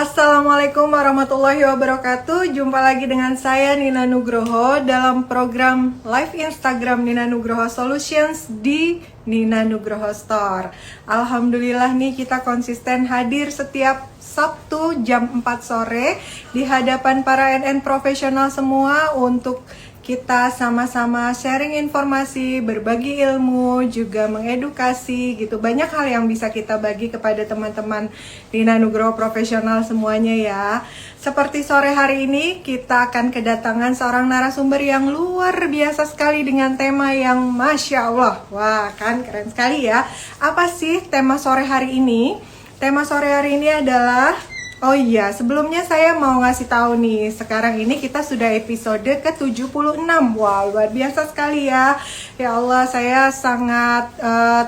Assalamualaikum warahmatullahi wabarakatuh. Jumpa lagi dengan saya Nina Nugroho dalam program live Instagram Nina Nugroho Solutions di Nina Nugroho Store. Alhamdulillah nih kita konsisten hadir setiap Sabtu jam 4 sore di hadapan para NN profesional semua untuk kita sama-sama sharing informasi, berbagi ilmu, juga mengedukasi gitu. Banyak hal yang bisa kita bagi kepada teman-teman Nina Nugroho profesional semuanya ya. Seperti sore hari ini kita akan kedatangan seorang narasumber yang luar biasa sekali dengan tema yang Masya Allah. Wah kan keren sekali ya. Apa sih tema sore hari ini? Tema sore hari ini adalah oh iya, sebelumnya saya mau ngasih tahu nih, sekarang ini kita sudah episode ke-76. Wow, luar biasa sekali ya. Ya Allah, saya sangat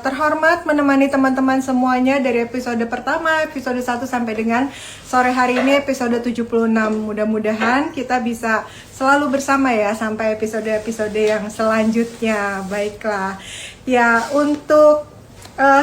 terhormat menemani teman-teman semuanya dari episode pertama, episode 1 sampai dengan sore hari ini episode 76. Mudah-mudahan kita bisa selalu bersama ya sampai episode-episode yang selanjutnya. Baiklah. Ya, untuk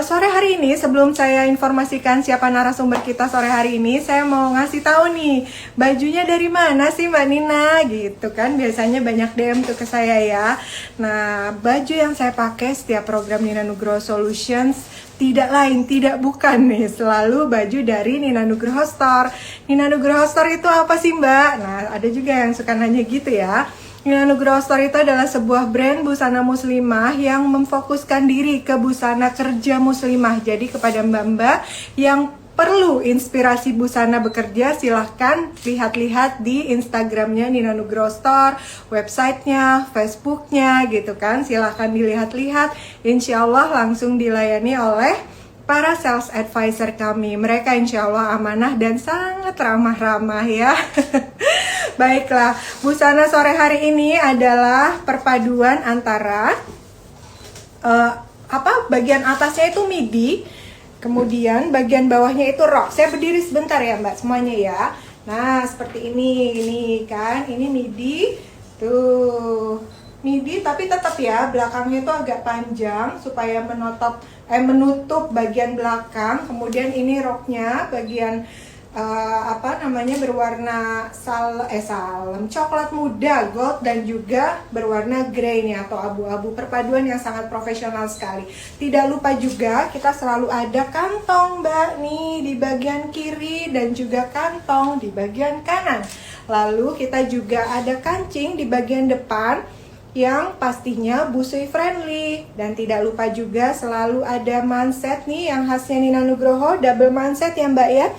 sore hari ini, sebelum saya informasikan siapa narasumber kita sore hari ini, saya mau ngasih tahu nih, bajunya dari mana sih Mbak Nina? Gitu kan, biasanya banyak DM tuh ke saya ya. Nah, baju yang saya pakai setiap program Nina Nugroho Solutions tidak lain, tidak bukan nih, selalu baju dari Nina Nugroho Store. Nina Nugroho Store itu apa sih Mbak? Nah, ada juga yang suka nanya gitu ya. Nina Nugroho Store itu adalah sebuah brand busana muslimah yang memfokuskan diri ke busana kerja muslimah. Jadi kepada mbak-mbak yang perlu inspirasi busana bekerja, silahkan lihat-lihat di Instagramnya Nina Nugroho Store, websitenya, Facebooknya gitu kan. Silahkan dilihat-lihat, insya Allah langsung dilayani oleh para sales advisor kami. Mereka insya Allah amanah dan sangat ramah-ramah ya. Baiklah, busana sore hari ini adalah perpaduan antara bagian atasnya itu midi, kemudian bagian bawahnya itu rok. Saya berdiri sebentar ya Mbak semuanya ya. Nah, seperti ini kan, ini midi. Tuh, midi tapi tetap ya belakangnya itu agak panjang supaya menutup bagian belakang. Kemudian ini roknya bagian berwarna salem coklat muda, gold dan juga berwarna grey nih atau abu-abu, perpaduan yang sangat profesional sekali. Tidak lupa juga kita selalu ada kantong Mbak nih di bagian kiri dan juga kantong di bagian kanan. Lalu kita juga ada kancing di bagian depan yang pastinya busui friendly, dan tidak lupa juga selalu ada manset nih yang khasnya Nina Nugroho, double manset ya Mbak ya.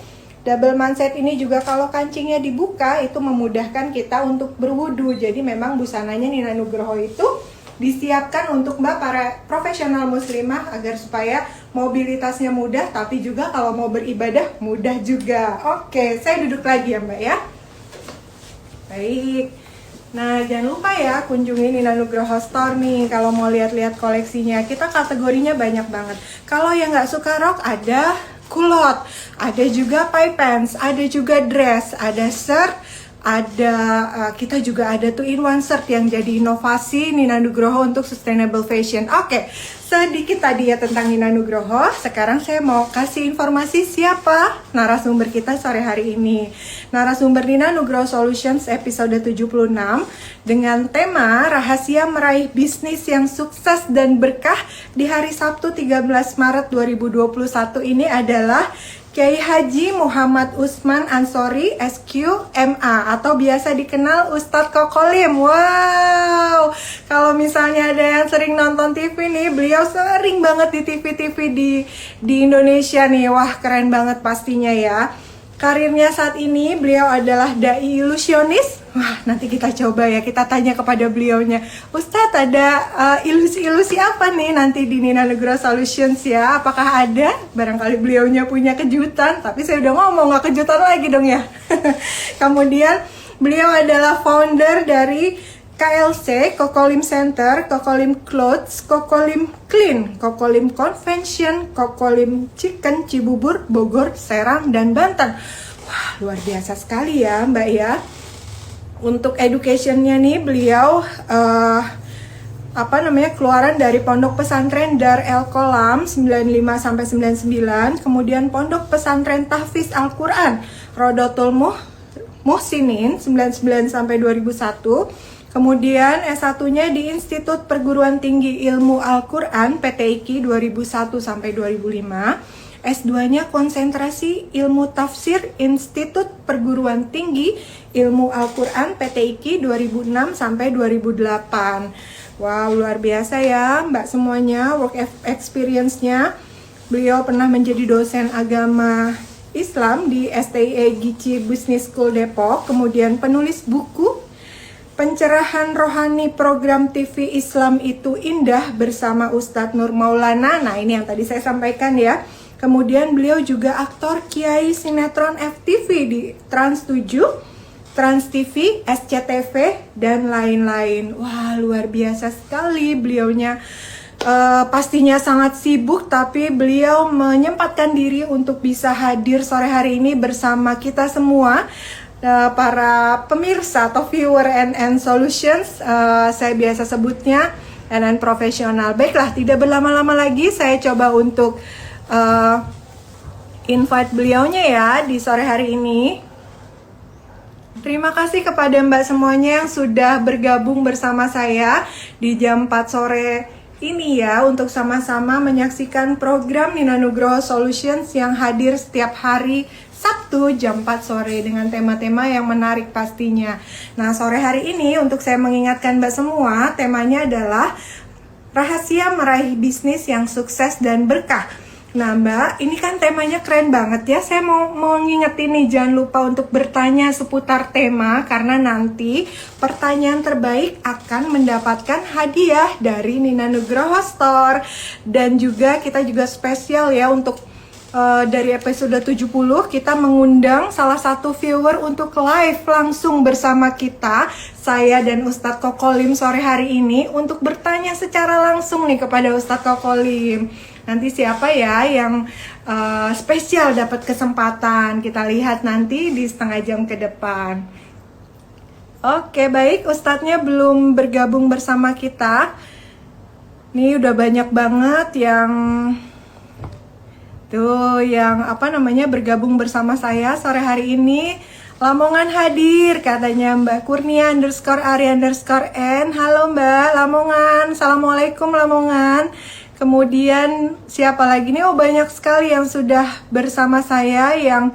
Double manset ini juga kalau kancingnya dibuka itu memudahkan kita untuk berwudu. Jadi memang busananya Nina Nugroho itu disiapkan untuk Mbak para profesional muslimah agar supaya mobilitasnya mudah, tapi juga kalau mau beribadah mudah juga. Oke, saya duduk lagi ya Mbak ya. Baik. Nah, jangan lupa ya kunjungi Nina Nugroho Store nih kalau mau lihat-lihat koleksinya. Kita kategorinya banyak banget. Kalau yang nggak suka rok ada kulot, ada juga pie pants, ada juga dress, ada shirt, ada kita juga ada tuh in one shirt yang jadi inovasi Nina Nugroho untuk sustainable fashion. Oke, sedikit tadi ya tentang Nina Nugroho. Sekarang saya mau kasih informasi siapa narasumber kita sore hari ini. Narasumber Nina Nugroho Solutions episode 76 dengan tema rahasia meraih bisnis yang sukses dan berkah di hari Sabtu 13 Maret 2021 ini adalah Kiai Haji Muhammad Usman Ansori SQ.MA atau biasa dikenal Ustadz Kokolim. Wow, kalau misalnya ada yang sering nonton TV nih, beliau sering banget di TV-TV di Indonesia nih. Wah, keren banget pastinya ya. Karirnya saat ini beliau adalah dai ilusionis. Wah, nanti kita coba ya, kita tanya kepada beliaunya. Ustadz, ada ilusi-ilusi apa nih nanti di Nina Nugroho Solutions ya? Apakah ada? Barangkali beliaunya punya kejutan, tapi saya udah ngomong gak kejutan lagi dong ya. Kemudian beliau adalah founder dari KLC, Kokolim Center, Kokolim Clothes, Kokolim Clean, Kokolim Convention, Kokolim Chicken, Cibubur, Bogor, Serang, dan Banten. Wah, luar biasa sekali ya Mbak ya. Untuk educationnya nih beliau keluaran dari Pondok Pesantren Dar El Qolam 95 sampai 99, kemudian Pondok Pesantren Tahfiz Al-Qur'an Rodotul Muhsinin 99 sampai 2001. Kemudian S1-nya di Institut Perguruan Tinggi Ilmu Al-Qur'an PTIQ 2001 sampai 2005. S2-nya konsentrasi ilmu tafsir Institut Perguruan Tinggi Ilmu Al-Qur'an PTIQ 2006 sampai 2008. Wow, luar biasa ya Mbak semuanya work experience-nya. Beliau pernah menjadi dosen agama Islam di STIE Gici Business School Depok, kemudian penulis buku Pencerahan Rohani Program TV Islam Itu Indah bersama Ustadz Nur Maulana. Nah, ini yang tadi saya sampaikan ya. Kemudian beliau juga aktor Kiai sinetron FTV di Trans 7, Trans TV, SCTV, dan lain-lain. Wah, luar biasa sekali beliaunya. Pastinya sangat sibuk, tapi beliau menyempatkan diri untuk bisa hadir sore hari ini bersama kita semua, para pemirsa atau viewer NN Solutions. Saya biasa sebutnya NN Profesional. Baiklah, tidak berlama-lama lagi, saya coba untuk invite beliaunya ya di sore hari ini. Terima kasih kepada Mbak semuanya yang sudah bergabung bersama saya di jam 4 sore ini ya, untuk sama-sama menyaksikan program Nina Nugroho Solutions yang hadir setiap hari Sabtu jam 4 sore dengan tema-tema yang menarik pastinya. Nah, sore hari ini untuk saya mengingatkan Mbak semua, temanya adalah rahasia meraih bisnis yang sukses dan berkah. Nah Mbak, ini kan temanya keren banget ya. Saya mau ngingetin nih, jangan lupa untuk bertanya seputar tema, karena nanti pertanyaan terbaik akan mendapatkan hadiah dari Nina Nugroho Store. Dan juga kita juga spesial ya, untuk dari episode 70 kita mengundang salah satu viewer untuk live langsung bersama kita, saya dan Ustadz Kokolim sore hari ini, untuk bertanya secara langsung nih kepada Ustadz Kokolim. Nanti siapa ya yang spesial dapat kesempatan, kita lihat nanti di setengah jam ke depan. Oke, baik, Ustadznya belum bergabung bersama kita. Nih udah banyak banget yang bergabung bersama saya sore hari ini. Lamongan hadir katanya Mbak Kurnia _Ari_N. Halo Mbak Lamongan, Assalamualaikum Lamongan. Kemudian siapa lagi nih? Oh, banyak sekali yang sudah bersama saya, yang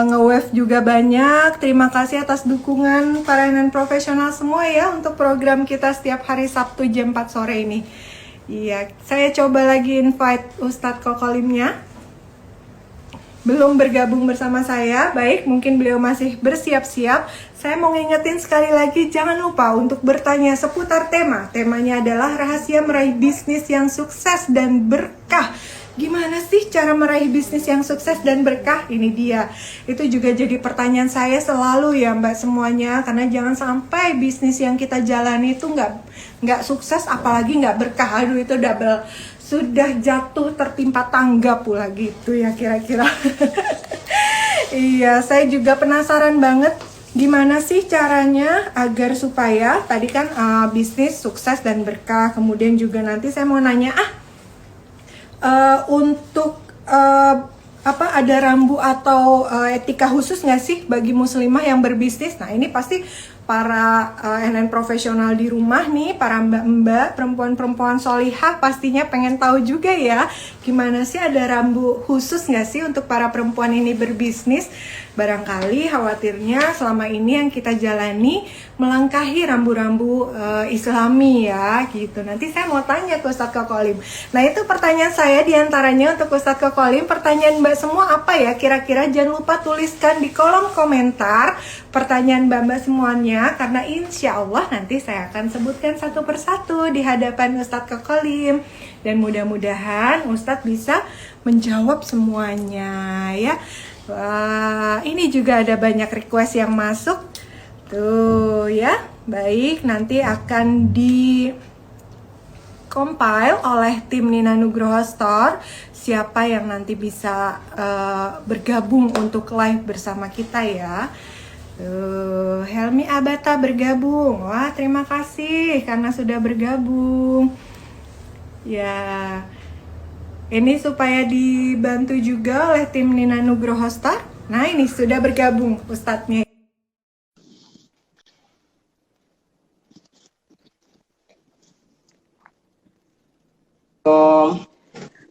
nge-wave juga banyak. Terima kasih atas dukungan para NN profesional semua ya untuk program kita setiap hari Sabtu jam 4 sore ini. Iya, saya coba lagi invite Ustadz Kokolimnya. Belum bergabung bersama saya. Baik, mungkin beliau masih bersiap-siap. Saya mau ngingetin sekali lagi, jangan lupa untuk bertanya seputar tema. Temanya adalah rahasia meraih bisnis yang sukses dan berkah. Gimana sih cara meraih bisnis yang sukses dan berkah? Ini dia. Itu juga jadi pertanyaan saya selalu ya Mbak semuanya. Karena jangan sampai bisnis yang kita jalani itu nggak sukses, apalagi nggak berkah. Aduh, itu double. Sudah jatuh tertimpa tangga pula gitu ya kira-kira. Iya, saya juga penasaran banget. Gimana sih caranya agar supaya tadi kan bisnis sukses dan berkah. Kemudian juga nanti saya mau nanya untuk ada rambu atau etika khusus nggak sih bagi muslimah yang berbisnis? Nah, ini pasti para NN profesional di rumah nih, para mbak-mbak, perempuan-perempuan solihah pastinya pengen tahu juga ya, gimana sih, ada rambu khusus nggak sih untuk para perempuan ini berbisnis? Barangkali khawatirnya selama ini yang kita jalani melangkahi rambu-rambu Islami ya, gitu. Nanti saya mau tanya ke Ustadz Kokolim. Nah, itu pertanyaan saya diantaranya untuk Ustadz Kokolim. Pertanyaan mbak semua apa ya kira-kira? Jangan lupa tuliskan di kolom komentar pertanyaan mbak-mbak semuanya, karena insya Allah nanti saya akan sebutkan satu persatu di hadapan Ustadz Kokolim. Dan mudah-mudahan Ustadz bisa menjawab semuanya ya. Wah, ini juga ada banyak request yang masuk tuh ya. Baik, nanti akan di compile oleh tim Nina Nugroho Store siapa yang nanti bisa bergabung untuk live bersama kita ya. Tuh, Helmi Abata bergabung. Wah, terima kasih karena sudah bergabung. Ya, ini supaya dibantu juga oleh tim Nina Nugroho Star. Nah, ini sudah bergabung Ustadznya.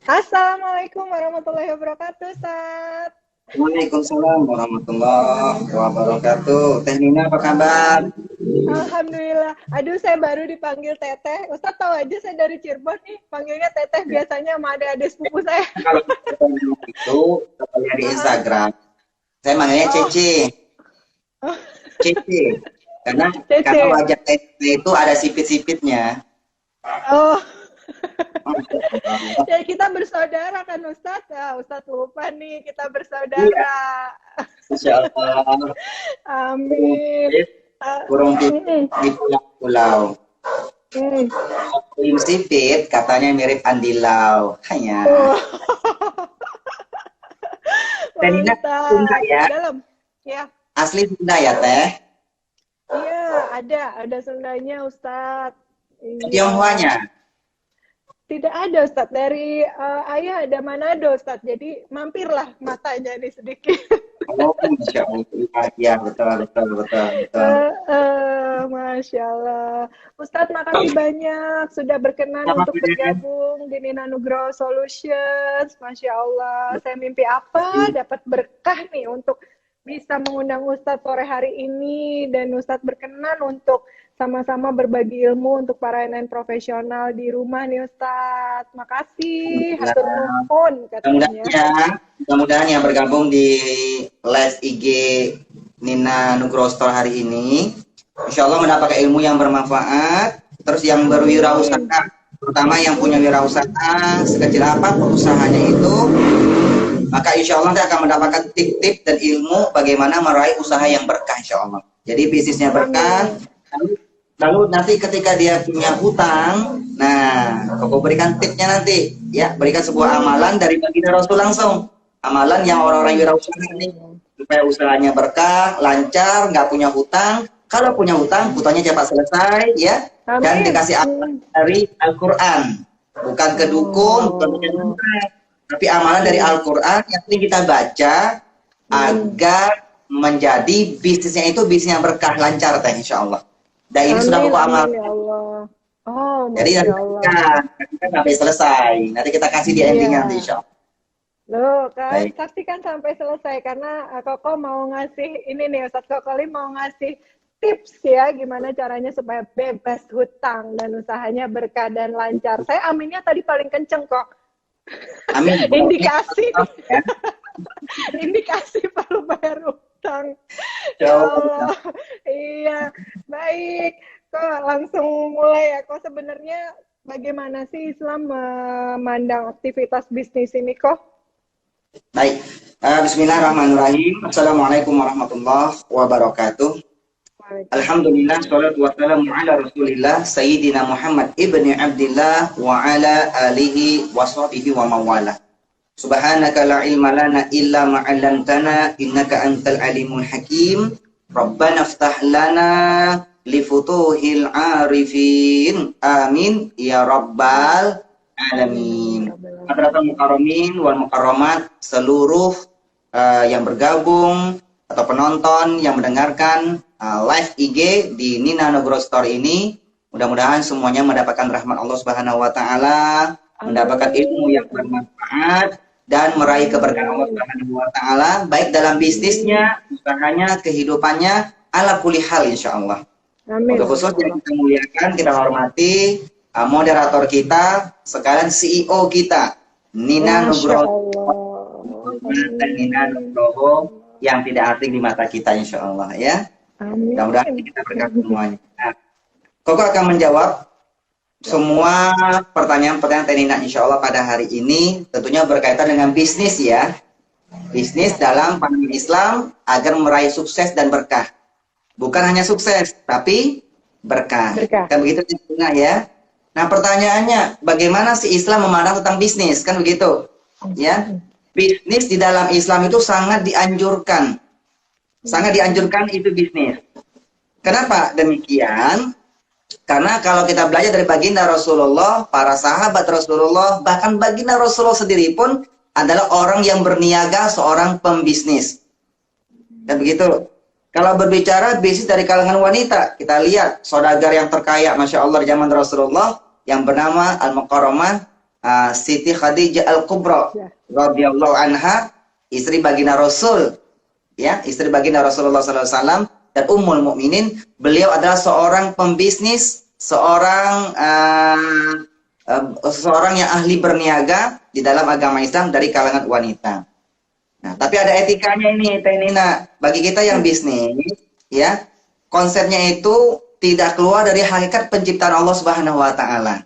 Assalamualaikum warahmatullahi wabarakatuh, Ustaz. Waalaikumsalam warahmatullahi wabarakatuh. Teh Nina, apa kabar? Alhamdulillah. Aduh, saya baru dipanggil Teteh. Ustaz tahu aja saya dari Cirebon nih. Panggilnya Teteh biasanya sama adik sepupu saya. Kalau itu saya di Instagram, saya manggilnya Cece. Cece. Karena wajah Teh itu ada sipit-sipitnya. Oh. Ya, kita bersaudara kan Ustaz. Ya, Ustaz lupa nih kita bersaudara. Insya Allah. Amin. Burung pipit di pulau-pulau. Burung sipit katanya mirip andilau. Hanya. Teh Nina Sunda ya? Dalam. Ya. Asli Sunda ya, Teh? Iya, ada Sundanya Ustaz. Tionghoanya? Tidak ada Ustaz, dari ayah ada Manado Ustaz, jadi mampirlah matanya ini sedikit. Oh, Masya Allah. Ya, betul. Masya Allah. Ustadz, makasih banyak sudah berkenan untuk bergabung di Nina Nugroho Solutions. Masya Allah, saya mimpi apa dapat berkah nih untuk bisa mengundang Ustadz sore hari ini, dan Ustadz berkenan untuk sama-sama berbagi ilmu untuk para NN profesional di rumah nih Ustadz. Makasih, hatur nuhun katanya. Mudah-mudahan yang bergabung di live IG Nina Nugroho Store hari ini, insya Allah mendapatkan ilmu yang bermanfaat. Terus yang berwirausaha, terutama yang punya wirausaha sekecil apa usahanya itu, maka insya Allah nanti akan mendapatkan tip-tip dan ilmu bagaimana meraih usaha yang berkah insya Allah. Jadi bisnisnya berkah. Lalu nanti ketika dia punya hutang, nah, Koko berikan tipnya nanti, ya, berikan sebuah amalan dari baginda Rasul langsung. Amalan yang orang-orang wirausaha ini, supaya usahanya berkah, lancar, nggak punya hutang. Kalau punya hutang, hutangnya cepat selesai, ya. Dan dikasih amalan dari Al-Quran. Bukan ke dukun, bukan ke dukun, tapi amalan dari Al-Quran yang sering kita baca, agar menjadi bisnisnya itu bisnis yang berkah, lancar, teh, insya Allah. Dan ini sudah Koko amal. Ya Allah. Oh, jadi nanti sampai selesai. Nanti kita kasih di endingnya nanti insya Allah. Loh, kan saksikan sampai selesai karena Koko mau ngasih ini nih, Ustadz Kokoli mau ngasih tips ya gimana caranya supaya bebas hutang dan usahanya berkah dan lancar. Saya aminnya tadi paling kenceng kok. Amin. Indikasi. Indikasi perlu bayar utang. Ya Allah. Iya, baik. Kok langsung mulai ya. Kok sebenarnya bagaimana sih Islam memandang aktivitas bisnis ini kok? Baik. Bismillahirrahmanirrahim. Assalamualaikum warahmatullahi wabarakatuh. Alhamdulillah, salatu wassalamu ala rasulillah Sayyidina Muhammad ibni Abdillah wa ala alihi wa sahbihi wa mawala. Subhanaka la ilma lana illa ma'allamtana innaka antal alimul hakim. Rabbana ftah lana lifutuhil arifin. Amin ya rabbal alamin. Hadratul mukarramin wal mukarramat, seluruh yang bergabung atau penonton yang mendengarkan live IG di Nina Nugroho Store ini, mudah-mudahan semuanya mendapatkan rahmat Allah Subhanahu wa taala, mendapatkan ilmu yang bermanfaat dan meraih keberkahan Allah Subhanahu wa taala baik dalam bisnisnya, usahanya, kehidupannya, ala kulli hal insyaallah. Amin. Untuk khusus yang kita muliakan, kita hormati moderator kita, sekalian CEO kita, Nina Nugroho dan Nina Nugroho yang tidak asing di mata kita insyaallah ya. Mudah-mudahan kita bergabung semuanya. Nah, Koko akan menjawab semua pertanyaan-pertanyaan Nina insya Allah pada hari ini, tentunya berkaitan dengan bisnis ya. Bisnis dalam pandangan Islam agar meraih sukses dan berkah. Bukan hanya sukses, tapi berkah. Kan begitu ya. Nah pertanyaannya, bagaimana sih Islam memandang tentang bisnis? Kan begitu ya. Bisnis di dalam Islam itu sangat dianjurkan. Sangat dianjurkan itu bisnis. Kenapa demikian? Karena kalau kita belajar dari baginda Rasulullah, para sahabat Rasulullah, bahkan baginda Rasulullah sendiri pun adalah orang yang berniaga, seorang pembisnis. Dan begitu. Kalau berbicara bisnis dari kalangan wanita, kita lihat saudagar yang terkaya, Masya Allah, di zaman Rasulullah, yang bernama Al-Mukarramah Siti Khadijah Al-Kubra radhiyallahu anha, istri baginda Rasul, ya, istri baginda Rasulullah SAW, dan Ummul Mukminin. Beliau adalah seorang pembisnis, seorang yang ahli berniaga di dalam agama Islam dari kalangan wanita. Nah, tapi ada etikanya ini, Teh Nina. Bagi kita yang bisnis, ya, konsepnya itu tidak keluar dari hakikat penciptaan Allah Subhanahu wa taala.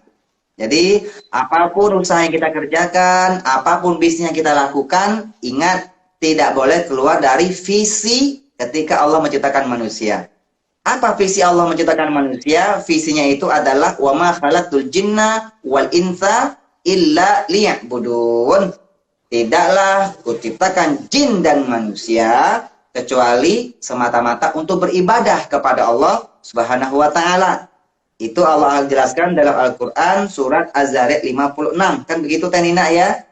Jadi, apapun usaha yang kita kerjakan, apapun bisnis yang kita lakukan, ingat, tidak boleh keluar dari visi ketika Allah menciptakan manusia. Apa visi Allah menciptakan manusia? Visinya itu adalah wa ma khalaqtul jinna wal insa illa liya'budun. Tidaklah kuciptakan jin dan manusia kecuali semata-mata untuk beribadah kepada Allah Subhanahu wa taala. Itu Allah jelaskan dalam Al-Qur'an surat Az-Zariyat 56. Kan begitu Teh Nina ya?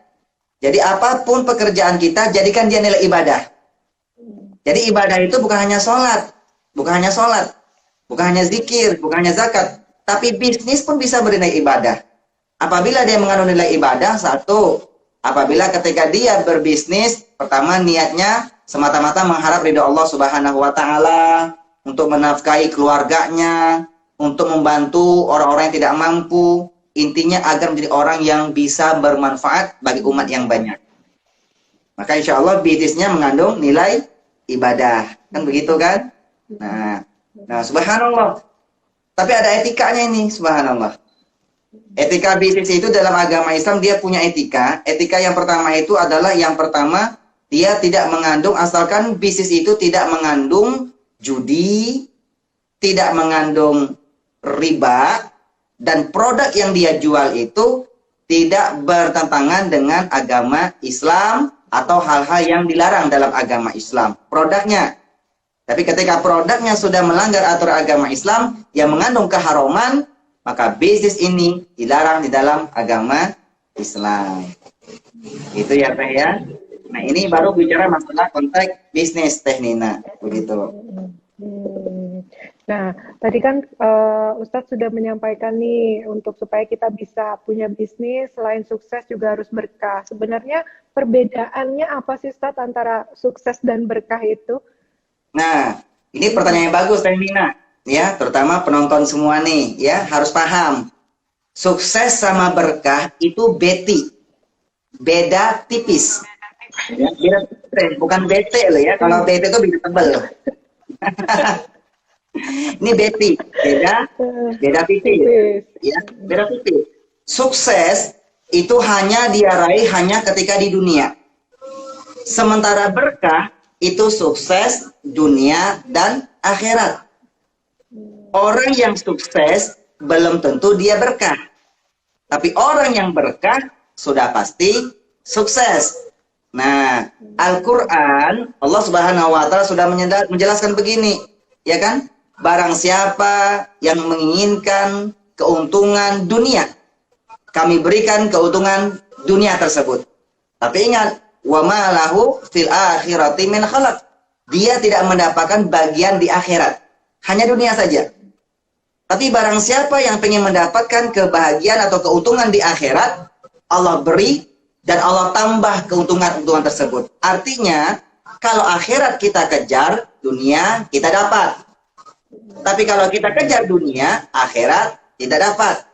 Jadi apapun pekerjaan kita, jadikan dia nilai ibadah. Jadi ibadah itu bukan hanya sholat, bukan hanya zikir, bukan hanya zakat, tapi bisnis pun bisa bernilai ibadah. Apabila dia mengandung nilai ibadah, satu, apabila ketika dia berbisnis, pertama niatnya semata-mata mengharap ridha Allah Subhanahu wa taala, untuk menafkahi keluarganya, untuk membantu orang-orang yang tidak mampu, intinya agar menjadi orang yang bisa bermanfaat bagi umat yang banyak. Maka insya Allah bisnisnya mengandung nilai ibadah, kan begitu kan? Nah, subhanallah. Tapi ada etikanya ini, subhanallah. Etika bisnis itu dalam agama Islam dia punya etika. Etika yang pertama itu adalah dia tidak mengandung, asalkan bisnis itu tidak mengandung judi, tidak mengandung riba, dan produk yang dia jual itu tidak bertentangan dengan agama Islam atau hal-hal yang dilarang dalam agama Islam. Produknya. Tapi ketika produknya sudah melanggar aturan agama Islam yang mengandung keharaman, maka bisnis ini dilarang di dalam agama Islam. Itu ya Teh ya. Nah ini baru bicara masalah konteks bisnis Teh Nina. Begitu. Nah, tadi kan Ustadz sudah menyampaikan nih, untuk supaya kita bisa punya bisnis, selain sukses juga harus berkah. Sebenarnya perbedaannya apa sih Ustadz antara sukses dan berkah itu? Nah, ini pertanyaan yang bagus Teh Nina. Ya, terutama penonton semua nih, ya, harus paham. Sukses sama berkah itu beda tipis. Ya, bukan bete loh ya. Kalau bete itu beda tebal. Ini beda tipis. Ya, beda tipis. Sukses itu hanya diraih hanya ketika di dunia. Sementara berkah itu sukses dunia dan akhirat. Orang yang sukses belum tentu dia berkah. Tapi orang yang berkah sudah pasti sukses. Nah, Al-Quran, Allah Subhanahu wa ta'ala sudah menjelaskan begini, ya kan? Barang siapa yang menginginkan keuntungan dunia, kami berikan keuntungan dunia tersebut. Tapi ingat, wa ma lahu fil akhirati min khalaq. Dia tidak mendapatkan bagian di akhirat. Hanya dunia saja. Tapi barang siapa yang ingin mendapatkan kebahagiaan atau keuntungan di akhirat, Allah beri dan Allah tambah keuntungan-keuntungan tersebut. Artinya, kalau akhirat kita kejar, dunia kita dapat. Tapi kalau kita kejar dunia, akhirat tidak dapat.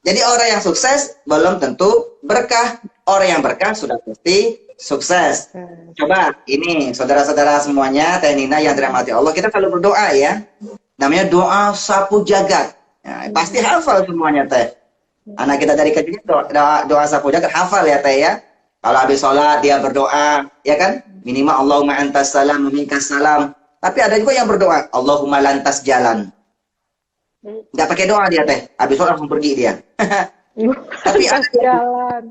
Jadi orang yang sukses belum tentu berkah. Orang yang berkah sudah pasti sukses. Coba ini saudara-saudara semuanya, Teh Nina yang dirahmati Allah, kita selalu berdoa ya. Namanya doa sapu jagat. Nah, pasti hafal semuanya Teh. Anak kita dari kecil doa sapu jagat hafal ya Teh ya. Kalau habis sholat dia berdoa, ya kan? Minimal Allahumma antas salam wa minkas salam. Tapi ada juga yang berdoa Allahumma lantas jalan. Nggak pakai doa dia Teh. Habis sholat langsung pergi dia. Tapi ada jalan.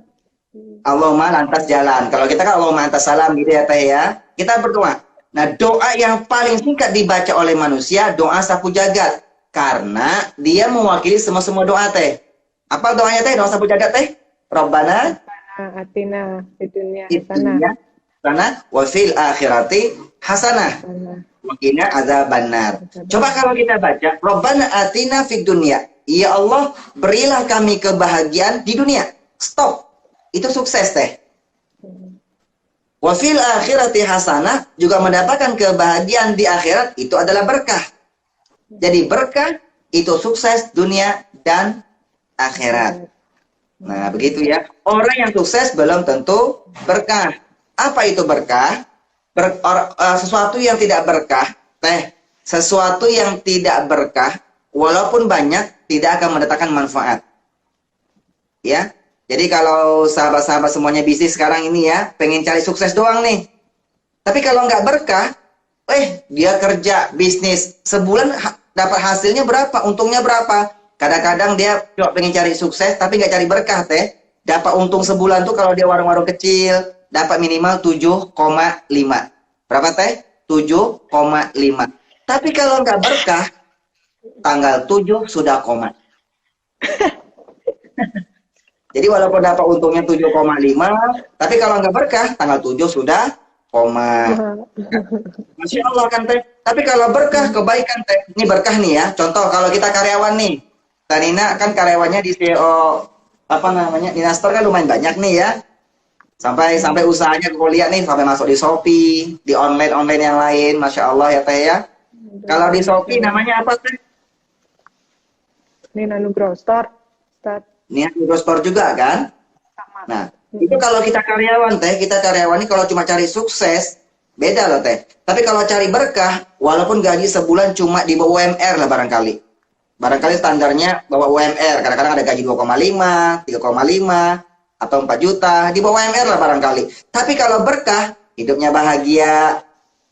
Allahumma lantas jalan. Kalau kita kan Allahumma antas salam gitu ya Teh ya. Kita berdoa Nah, doa yang paling singkat dibaca oleh manusia, doa sapu jagat. Karena dia mewakili semua doa teh. Apa doanya teh? Doa sapu jagat teh? Rabbana Atina di dunia fid hasanah. dunya hasanah wa fil akhirati hasanah. Hasanah. Wa qina adzabannar. Coba kalau kita baca, Rabbana atina fid dunya. Ya Allah, berilah kami kebahagiaan di dunia. Stop. Itu sukses teh. Wa fil akhirati hasanah, juga mendapatkan kebahagiaan di akhirat, itu adalah berkah. Jadi berkah itu sukses dunia dan akhirat. Nah, begitu ya. Orang yang sukses belum tentu berkah. Apa itu berkah? Sesuatu yang tidak berkah, sesuatu yang tidak berkah, walaupun banyak, tidak akan mendatangkan manfaat. Ya. Jadi kalau sahabat-sahabat semuanya bisnis sekarang ini ya, pengen cari sukses doang nih. Tapi kalau nggak berkah, dia kerja bisnis sebulan dapat hasilnya berapa, untungnya berapa. Kadang-kadang dia cuma pengen cari sukses, tapi nggak cari berkah teh. Dapat untung sebulan tuh kalau dia warung-warung kecil, dapat minimal 7,5. Berapa teh? 7,5. Tapi kalau nggak berkah, tanggal 7 sudah koma. Jadi walaupun dapat untungnya 7,5, tapi kalau nggak berkah, tanggal 7 sudah koma. Masya Allah kan teh. Tapi kalau berkah, kebaikan teh. Ini berkah nih ya. Contoh kalau kita karyawan nih. Tanina kan karyawannya di CEO, Dinastor kan lumayan banyak nih ya. Sampai usahanya kuliah nih, sampai masuk di Shopee, di online yang lain. Masya Allah ya teh ya. Kalau di Shopee namanya apa teh? Ini Nugroho Store. Ini Nugroho Store juga kan? Nah, itu kalau kita karyawan teh, kita karyawan ini kalau cuma cari sukses, beda loh teh. Tapi kalau cari berkah, walaupun gaji sebulan cuma di bawah UMR lah barangkali. Barangkali standarnya bawah UMR, kadang-kadang ada gaji 2,5, 3,5, atau 4 juta, di bawah UMR lah barangkali. Tapi kalau berkah, hidupnya bahagia,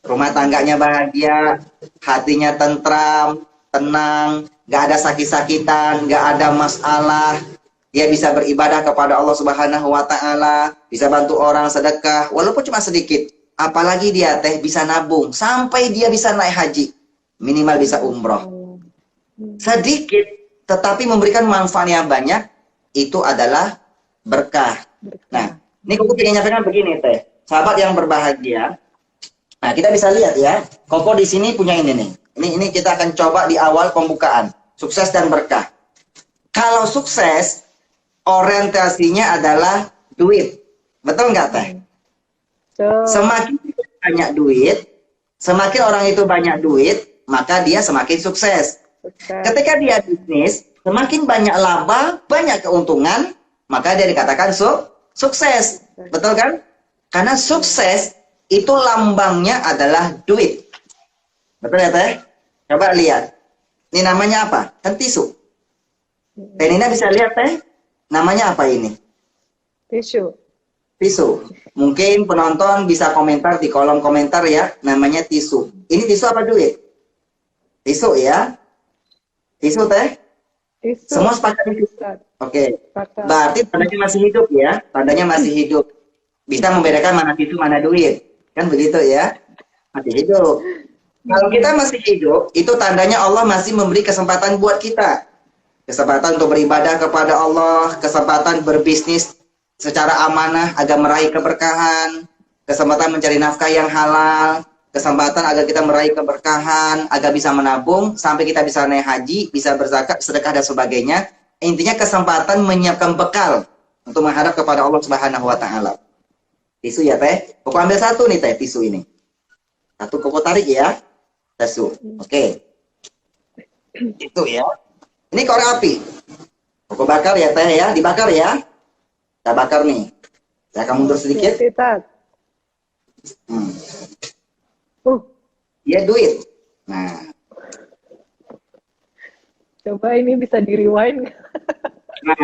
rumah tangganya bahagia, hatinya tentram, tenang, nggak ada sakit-sakitan, nggak ada masalah. Dia bisa beribadah kepada Allah Subhanahu wa Ta'ala, bisa bantu orang sedekah, walaupun cuma sedikit. Apalagi dia teh bisa nabung sampai dia bisa naik haji, minimal bisa umroh. Sedikit, tetapi memberikan manfaat yang banyak, itu adalah berkah. Nah, ini Koko ingin nyampaikan begini teh, sahabat yang berbahagia. Nah, kita bisa lihat ya, Koko di sini punya ini nih. Ini kita akan coba di awal pembukaan, sukses dan berkah. Kalau sukses, orientasinya adalah duit. Betul nggak teh? Semakin banyak duit, semakin orang itu banyak duit, maka dia semakin sukses. Ketika dia bisnis, semakin banyak laba, banyak keuntungan, maka dia dikatakan sukses. Betul kan? Karena sukses itu lambangnya adalah duit. Betul ya teh? Coba lihat. Ini namanya apa? Kan tisu. Teh Nina bisa lihat teh? Namanya apa ini? Tisu. Tisu. Mungkin penonton bisa komentar di kolom komentar ya. Namanya tisu. Ini tisu apa duit? Tisu ya. Tisu teh? Tisu. Semua sepakat tisu. Oke. Berarti tandanya masih hidup ya. Tandanya masih hidup. Bisa membedakan mana tisu mana duit. Kan begitu ya. Masih hidup. Kalau kita masih hidup, itu tandanya Allah masih memberi kesempatan buat kita. Kesempatan untuk beribadah kepada Allah, kesempatan berbisnis secara amanah agar meraih keberkahan, kesempatan mencari nafkah yang halal, kesempatan agar kita meraih keberkahan, agar bisa menabung, sampai kita bisa naik haji, bisa berzakat, sedekah, dan sebagainya. Intinya kesempatan menyiapkan bekal untuk menghadap kepada Allah Subhanahu wa Ta'ala. Tisu ya teh? Koko ambil satu nih teh, tisu ini. Satu Koko tarik ya. Tisu. Oke. Itu ya. Ini korek api. Koko bakar ya teh ya, dibakar ya. Kita bakar nih. Saya akan mundur sedikit. Ya duit. Nah. Coba ini bisa di rewind. Nah,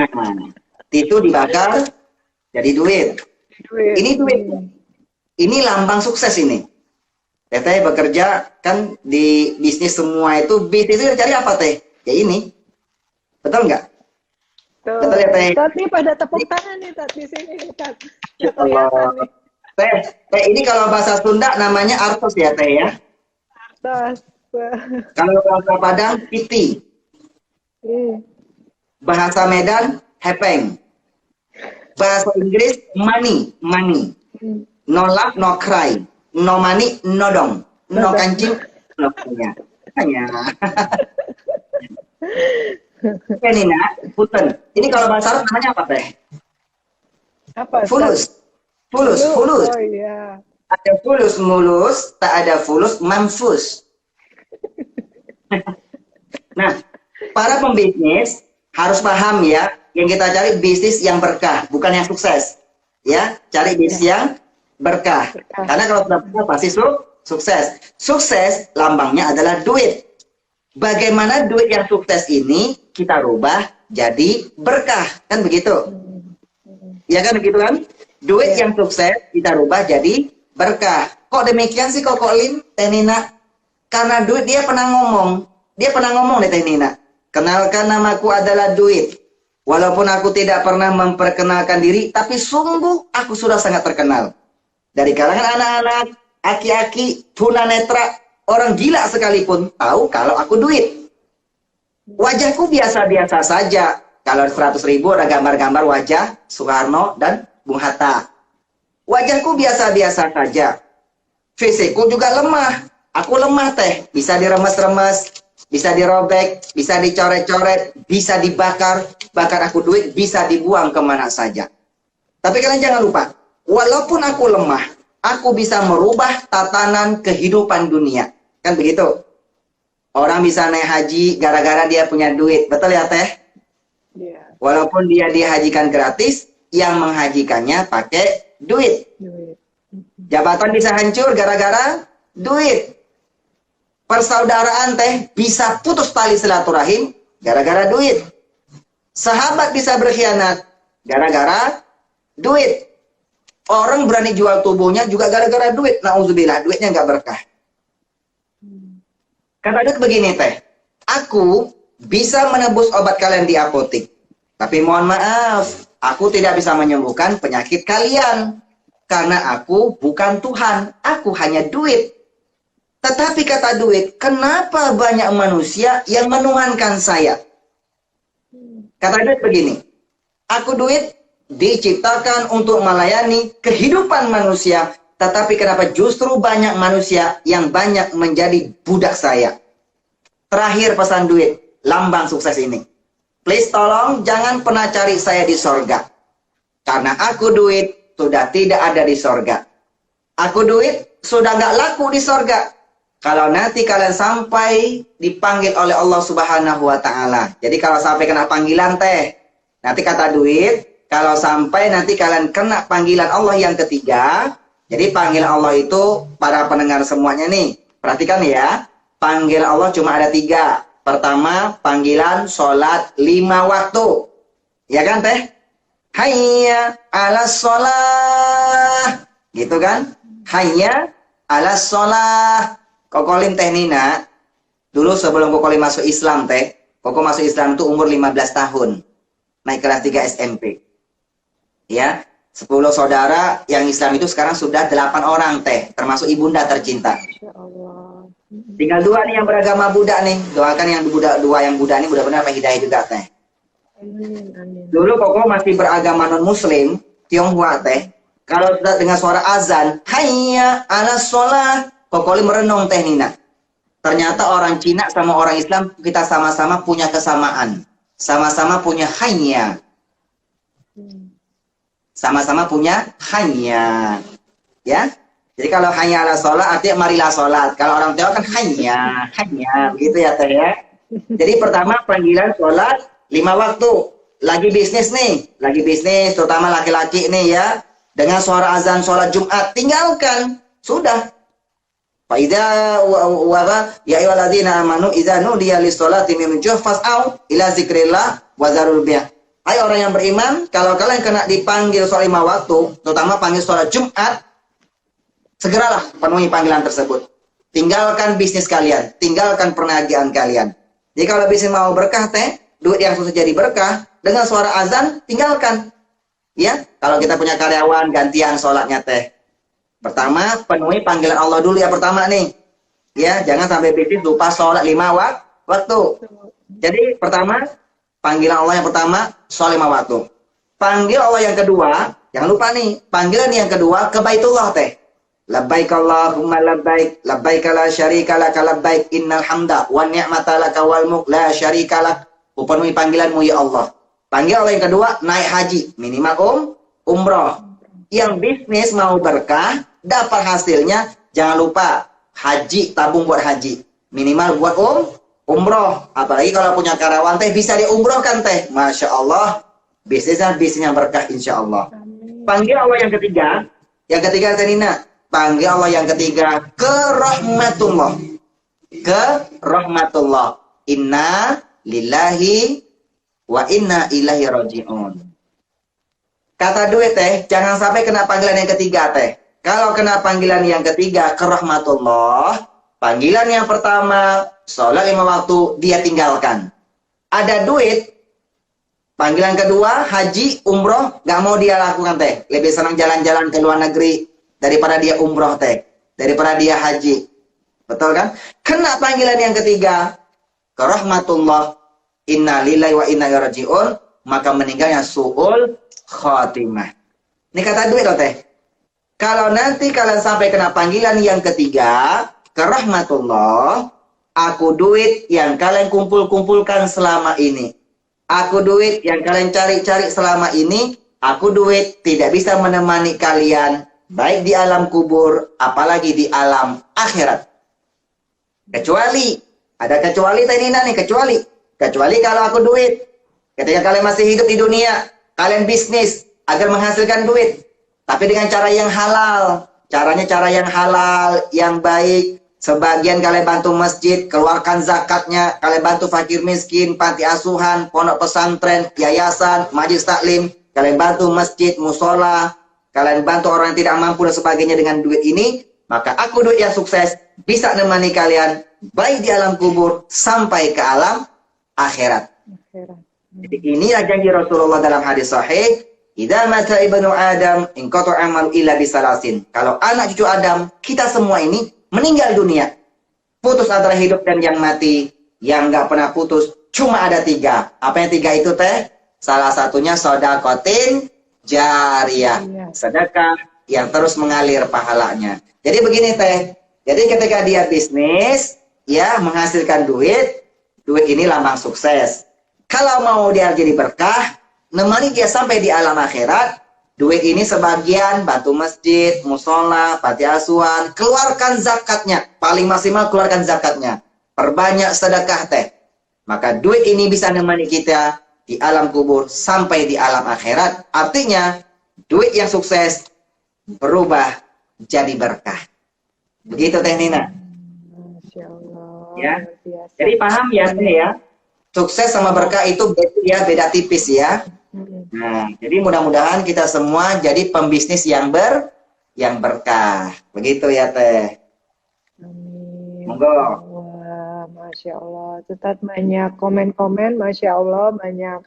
itu dibakar jadi duit. Ini duit. Ini lambang sukses ini. Teteh bekerja kan di bisnis semua itu. Bisnis itu cari apa teh? Ya ini. Betul nggak? Betul ya teh? Tat nih pada tepuk tangan nih Tat di sini nih Tat. Ya Allah. Teh ini kalau bahasa Sunda namanya artos ya teh ya. Tas. Kalau bahasa Padang piti. Hmm. Bahasa Medan hepeng. Bahasa Inggris money, money. Hmm. No laugh, no cry. No money, no dong. No kancing, no punya. Hanya. Oke Nina, punten. Ini kalau bahasa Arab namanya apa teh? Apa? Fulus. Fulus, fulus. Oh iya. Ada fulus mulus, tak ada fulus manfus. Nah, para pembisnis harus paham ya, yang kita cari bisnis yang berkah, bukan yang sukses. Ya, cari bisnis yang berkah. Karena kalau sudah berkah pasti sukses. Sukses lambangnya adalah duit. Bagaimana duit yang sukses ini kita rubah jadi berkah, kan begitu? Ya kan begitu kan? Duit yang sukses kita rubah jadi berkah. Kok demikian sih Kok Lim, Teh Nina? Karena duit dia pernah ngomong. Dia pernah ngomong nih Teh Nina. Kenalkan namaku adalah duit. Walaupun aku tidak pernah memperkenalkan diri, tapi sungguh aku sudah sangat terkenal. Dari kalangan anak-anak, aki-aki, tunanetra, orang gila sekalipun tahu kalau aku duit. Wajahku biasa-biasa saja. Kalau 100.000 ada gambar-gambar wajah Soekarno dan Bung Hatta. Wajahku biasa-biasa saja. Fisikku juga lemah. Aku lemah teh. Bisa diremes-remes, bisa dirobek, bisa dicoret-coret, bisa dibakar. Bahkan aku duit bisa dibuang kemana saja. Tapi kalian jangan lupa, walaupun aku lemah, aku bisa merubah tatanan kehidupan dunia. Kan begitu? Orang bisa naik haji gara-gara dia punya duit. Betul ya teh? Iya. Walaupun dia dihajikan gratis, yang menghajikannya pakai duit. Duit. Jabatan bisa hancur gara-gara duit. Persaudaraan teh bisa putus tali silaturahim gara-gara duit. Sahabat bisa berkhianat gara-gara duit. Orang berani jual tubuhnya juga gara-gara duit. Nauzubillah, duitnya nggak berkah. Kata duit begini teh, aku bisa menebus obat kalian di apotik. Tapi mohon maaf, aku tidak bisa menyembuhkan penyakit kalian. Karena aku bukan Tuhan, aku hanya duit. Tetapi kata duit, kenapa banyak manusia yang menuhankan saya? Kata duit begini, aku duit diciptakan untuk melayani kehidupan manusia, tetapi kenapa justru banyak manusia yang banyak menjadi budak saya? Terakhir pesan duit, lambang sukses ini. Please tolong jangan pernah cari saya di sorga. Karena aku duit sudah tidak ada di sorga. Aku duit sudah nggak laku di sorga. Kalau nanti kalian sampai dipanggil oleh Allah Subhanahu wa Ta'ala. Jadi kalau sampai kena panggilan teh, nanti kata duit, kalau sampai nanti kalian kena panggilan Allah yang ketiga, jadi panggilan Allah itu para pendengar semuanya nih, perhatikan ya, panggilan Allah cuma ada 3. Pertama, panggilan sholat 5 waktu. Ya kan teh? Hayya ala sholah. Gitu kan? Hayya ala sholah. Koko Lim Teh Nina, dulu sebelum Koko Lim masuk Islam teh, Koko masuk Islam itu umur 15 tahun. Naik kelas 3 SMP. Ya, 10 saudara yang Islam itu sekarang sudah 8 orang teh, termasuk ibunda tercinta. Ya Allah. Tinggal 2 nih yang beragama Buddha nih. Doakan yang Buddha, 2 yang Buddha ini mudah-mudahan dapat hidayah juga teh. Amin, amin. Dulu Koko masih beragama non-muslim, Tionghoa teh. Kalau sudah dengar suara azan, hayya ala sholah, Koko Lim merenung Teh Nina. Ternyata orang Cina sama orang Islam kita sama-sama punya kesamaan. Sama-sama punya hayya. Sama-sama punya hayya. Ya. Jadi kalau hayya ala sholat artinya marilah sholat. Kalau orang Tionghoa kan hayya, hayya. Begitu ya Teh ya. Jadi pertama panggilan sholat 5 waktu. Lagi bisnis nih. Lagi bisnis terutama laki-laki nih ya. Dengan suara azan sholat Jumat. Tinggalkan. Sudah. Faida ya ayyuhalladzina amanu idza nudiya lis-sholati min fas'au ila zikrillah wa dzarul bai'a. Hai orang yang beriman, kalau kalian kena dipanggil sholat 5 waktu, terutama panggil sholat Jumat, segeralah penuhi panggilan tersebut. Tinggalkan bisnis kalian, tinggalkan perniagaan kalian. Jadi kalau bisnis mau berkah teh, duit yang susah jadi berkah, dengan suara azan tinggalkan. Ya, kalau kita punya karyawan gantian sholatnya teh. Pertama, penuhi panggilan Allah dulu ya pertama nih. Ya, jangan sampai bisnis lupa sholat 5 waktu. Jadi pertama, panggilan Allah yang pertama, sholat 5 waktu. Panggil Allah yang kedua, jangan lupa nih, panggilan yang kedua ke Baitullah teh. Labbaik Allahumma labbaik, labbaik la syarika laka labbaik, innal hamda wa ni'mata laka wal mulk la syarika lak. Penuhi panggilanmu ya Allah. Panggil Allah yang kedua, naik haji, minimal umroh. Yang bisnis mau berkah, dapat hasilnya, jangan lupa haji, tabung buat haji. Minimal buat umroh. Apalagi kalau punya karyawan teh, bisa diumrohkan teh. Masya Allah. Bisnisnya bisnis yang berkah insya Allah. Panggil Allah yang ketiga. Yang ketiga Tenina. Panggil Allah yang ketiga ke rahmatullah. Ke rahmatullah. Inna lillahi wa inna ilaihi raji'un. Kata duit teh, jangan sampai kena panggilan yang ketiga teh. Kalau kena panggilan yang ketiga ke rahmatullah, panggilan yang pertama, sholat 5 waktu, dia tinggalkan. Ada duit, panggilan kedua, haji, umroh, gak mau dia lakukan teh. Lebih senang jalan-jalan ke luar negeri daripada dia umroh teh. Daripada dia haji. Betul kan? Kena panggilan yang ketiga, ke rahmatullah, inna lillahi wa inna ilaihi raji'un, maka meninggalnya su'ul khotimah. Ini kata duit loh teh. Kalau nanti kalian sampai kena panggilan yang ketiga, ke rahmatullah, aku duit yang kalian kumpul-kumpulkan selama ini. Aku duit yang kalian cari-cari selama ini, aku duit tidak bisa menemani kalian, baik di alam kubur, apalagi di alam akhirat. Kecuali, ada kecuali Tenina nih, kecuali kalau aku duit. Ketika kalian masih hidup di dunia, kalian bisnis agar menghasilkan duit. Tapi dengan cara yang halal. Caranya cara yang halal, yang baik. Sebagian kalian bantu masjid, keluarkan zakatnya. Kalian bantu fakir miskin, panti asuhan, pondok pesantren, yayasan, majelis taklim. Kalian bantu masjid, musola. Kalian bantu orang yang tidak mampu dan sebagainya dengan duit ini. Maka aku duit yang sukses bisa menemani kalian baik di alam kubur sampai ke alam akhirat. Jadi inilah janji Rasulullah dalam hadis sahih. Idza mata ibnu Adam inqata amalu illa bisalasin. Kalau anak cucu Adam, kita semua ini meninggal dunia. Putus antara hidup dan yang mati. Yang nggak pernah putus cuma ada 3. Apa yang 3 itu teh? Salah satunya sodakotin jariyah. Sedekah yang terus mengalir pahalanya. Jadi begini teh. Jadi ketika dia bisnis, ya menghasilkan duit, duit ini lambang sukses. Kalau mau dia jadi berkah, nemani dia sampai di alam akhirat, duit ini sebagian bantu masjid, musola, panti asuhan, keluarkan zakatnya. Paling maksimal keluarkan zakatnya. Perbanyak sedekah teh. Maka duit ini bisa nemani kita di alam kubur sampai di alam akhirat. Artinya, duit yang sukses berubah jadi berkah. Begitu Teh Nina. Masya Allah. Ya. Biasa. Jadi paham ya Teh ya? Sukses sama berkah itu beda tipis ya. Nah, jadi mudah-mudahan kita semua jadi pembisnis yang berkah. Begitu ya Teh. Amin. Monggo. Wah, Masya Allah. Ustaz banyak komen-komen, Masya Allah, banyak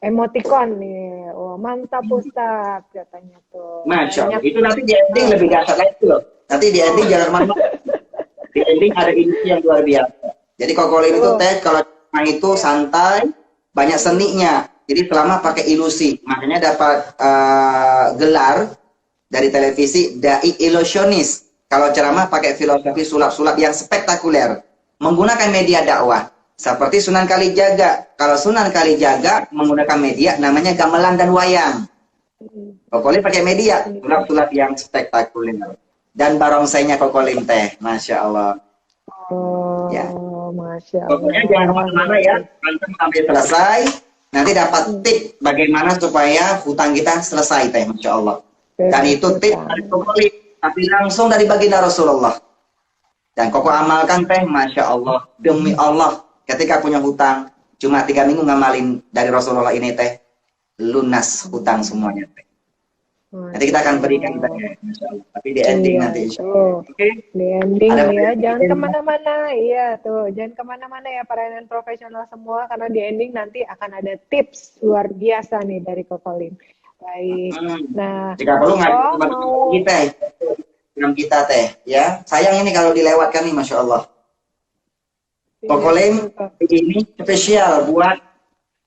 emoticon nih. Wah, mantap Ustaz katanya tuh. Masya Allah. Banyak. Itu nanti di ending lebih dahsyat lagi loh. Nanti di ending jangan mana. Di ending ada ini yang luar biasa. Jadi kokolin itu Teh kalau cuma itu santai, banyak seninya. Jadi selama pakai ilusi, makanya dapat gelar dari televisi dai ilusionis. Kalau ceramah pakai filosofi sulap-sulap yang spektakuler, menggunakan media dakwah. Seperti Sunan Kalijaga. Kalau Sunan Kalijaga menggunakan media namanya gamelan dan wayang. Kokolin pakai media sulap-sulap yang spektakuler. Dan barongsainya kokolin Teh, Masya Allah. Oh, Ya. Masya Allah. Pokoknya jangan kemana-mana ya, sampai selesai. Nanti dapat tip bagaimana supaya hutang kita selesai Teh, Masya Allah. Dan itu tip dari kokolin, tapi langsung dari baginda Rasulullah. Dan koko amalkan Teh, Masya Allah. Demi Allah, ketika punya hutang, cuma 3 minggu ngamalin dari Rasulullah ini Teh, lunas hutang semuanya Teh. Nanti kita akan berikan Teh, Masya Allah. Tapi di ending nanti insya Allah. Oke. Di ending Ada ya, jangan ending. kemana-mana, iya tuh, jangan kemana-mana ya para yang profesional semua, karena di ending nanti akan ada tips luar biasa nih dari Kokolin. Baik. Hmm. Nah, Jika perlu Ko ngajak teman mau kita, program kita teh, ya. Sayang ini kalau dilewatkan nih, masya Allah. iya Pokoknya betul Kak. ini spesial buat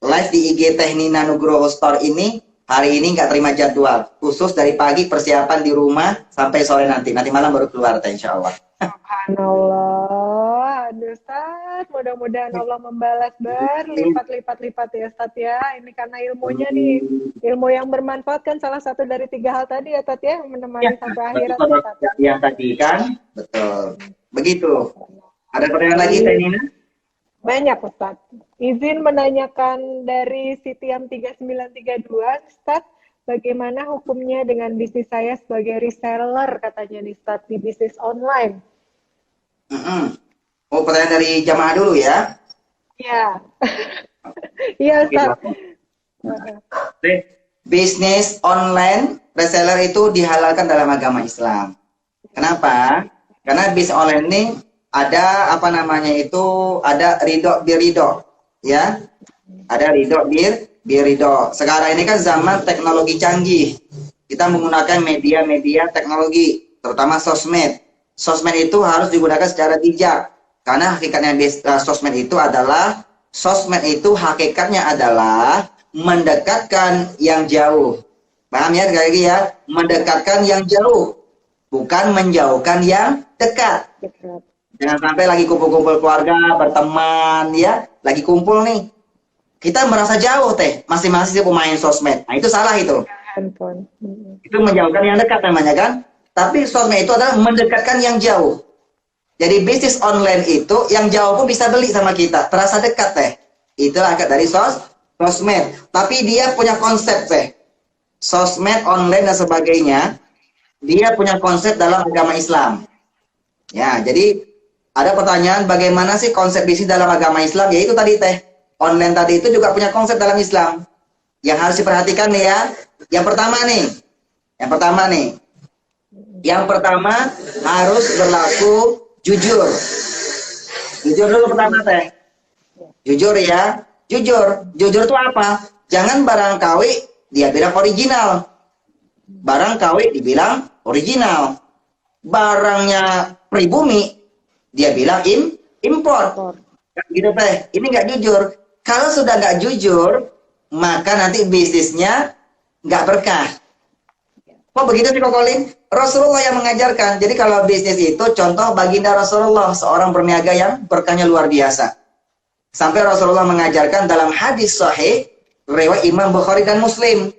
live di IG Teh Nina Nugroho Store ini. Hari ini nggak terima jadwal, khusus dari pagi persiapan di rumah sampai sore nanti. Nanti malam baru keluar teh, insya Allah. Subhanallah, aduh Ustaz, mudah-mudahan Allah membalas berlipat-lipat-lipat ya Ustaz ya. Ini karena ilmunya nih, ilmu yang bermanfaat kan salah satu dari 3 hal tadi ya Ustaz ya, yang Ya, menemani sampai akhirat betul, Ustaz. yang tadi kan, betul. Begitu. Ada pertanyaan lagi, Teh Nina? Banyak Ustaz. Izin menanyakan dari Sitiam 3932, Ustaz, bagaimana hukumnya dengan bisnis saya sebagai reseller katanya nih Ustaz di bisnis online? Mm-mm. Oh, pertanyaan dari jamaah dulu ya. Ya. Iya Ustaz. Oke. Bisnis online reseller itu dihalalkan dalam agama Islam. Kenapa? Karena bisnis online ini ada apa namanya itu, ada ridho birido, ya. Ada ridho birido. Sekarang ini kan zaman teknologi canggih. Kita menggunakan media-media teknologi, terutama sosmed. Sosmed itu harus digunakan secara bijak. Karena hakikatnya sosmed itu hakikatnya adalah mendekatkan yang jauh. Paham ya, sekali lagi ya? Mendekatkan yang jauh, bukan menjauhkan yang dekat. Jangan sampai lagi kumpul-kumpul keluarga, berteman, ya, lagi kumpul nih. Kita merasa jauh, Teh. Masing-masing sibuk main sosmed. Nah, itu salah itu. Handphone. Itu menjauhkan yang dekat namanya kan. Tapi sosmed itu adalah mendekatkan yang jauh. Jadi bisnis online itu yang jauh pun bisa beli sama kita. Terasa dekat, Teh. Itulah akad dari sosmed. Tapi dia punya konsep, Teh. Sosmed online dan sebagainya, dia punya konsep dalam agama Islam. Ya, jadi ada pertanyaan bagaimana sih konsep bisnis dalam agama Islam? Ya itu tadi Teh. Online tadi itu juga punya konsep dalam Islam. Yang harus diperhatikan nih ya. Yang pertama harus berlaku jujur. Jujur dulu pertama Teh. Jujur ya. Jujur itu apa? Jangan barang KW dia bilang original. Barang KW dibilang original. Barangnya pribumi dia bilang impor. Gitu Teh. Ini nggak jujur. Kalau sudah nggak jujur, maka nanti bisnisnya nggak berkah. Kok begitu sih Kok Kolin? Rasulullah yang mengajarkan. Jadi kalau bisnis itu contoh baginda Rasulullah, seorang berniaga yang berkahnya luar biasa. Sampai Rasulullah mengajarkan dalam hadis sahih riwayat Imam Bukhari dan Muslim.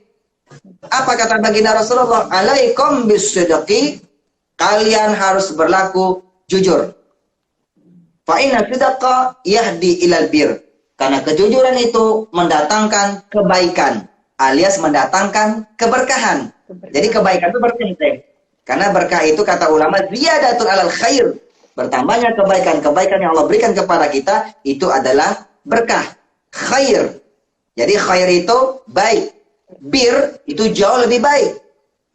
Apa kata baginda Rasulullah? Alaikum bisidqi, kalian harus berlaku jujur. Fa inna sidqa yahdi ilal bir. Karena kejujuran itu mendatangkan kebaikan, alias mendatangkan keberkahan. Jadi kebaikan itu berkah. Karena berkah itu kata ulama ziyadatul alal khair. Bertambahnya kebaikan yang Allah berikan kepada kita itu adalah berkah, khair. Jadi khair itu baik, bir itu jauh lebih baik.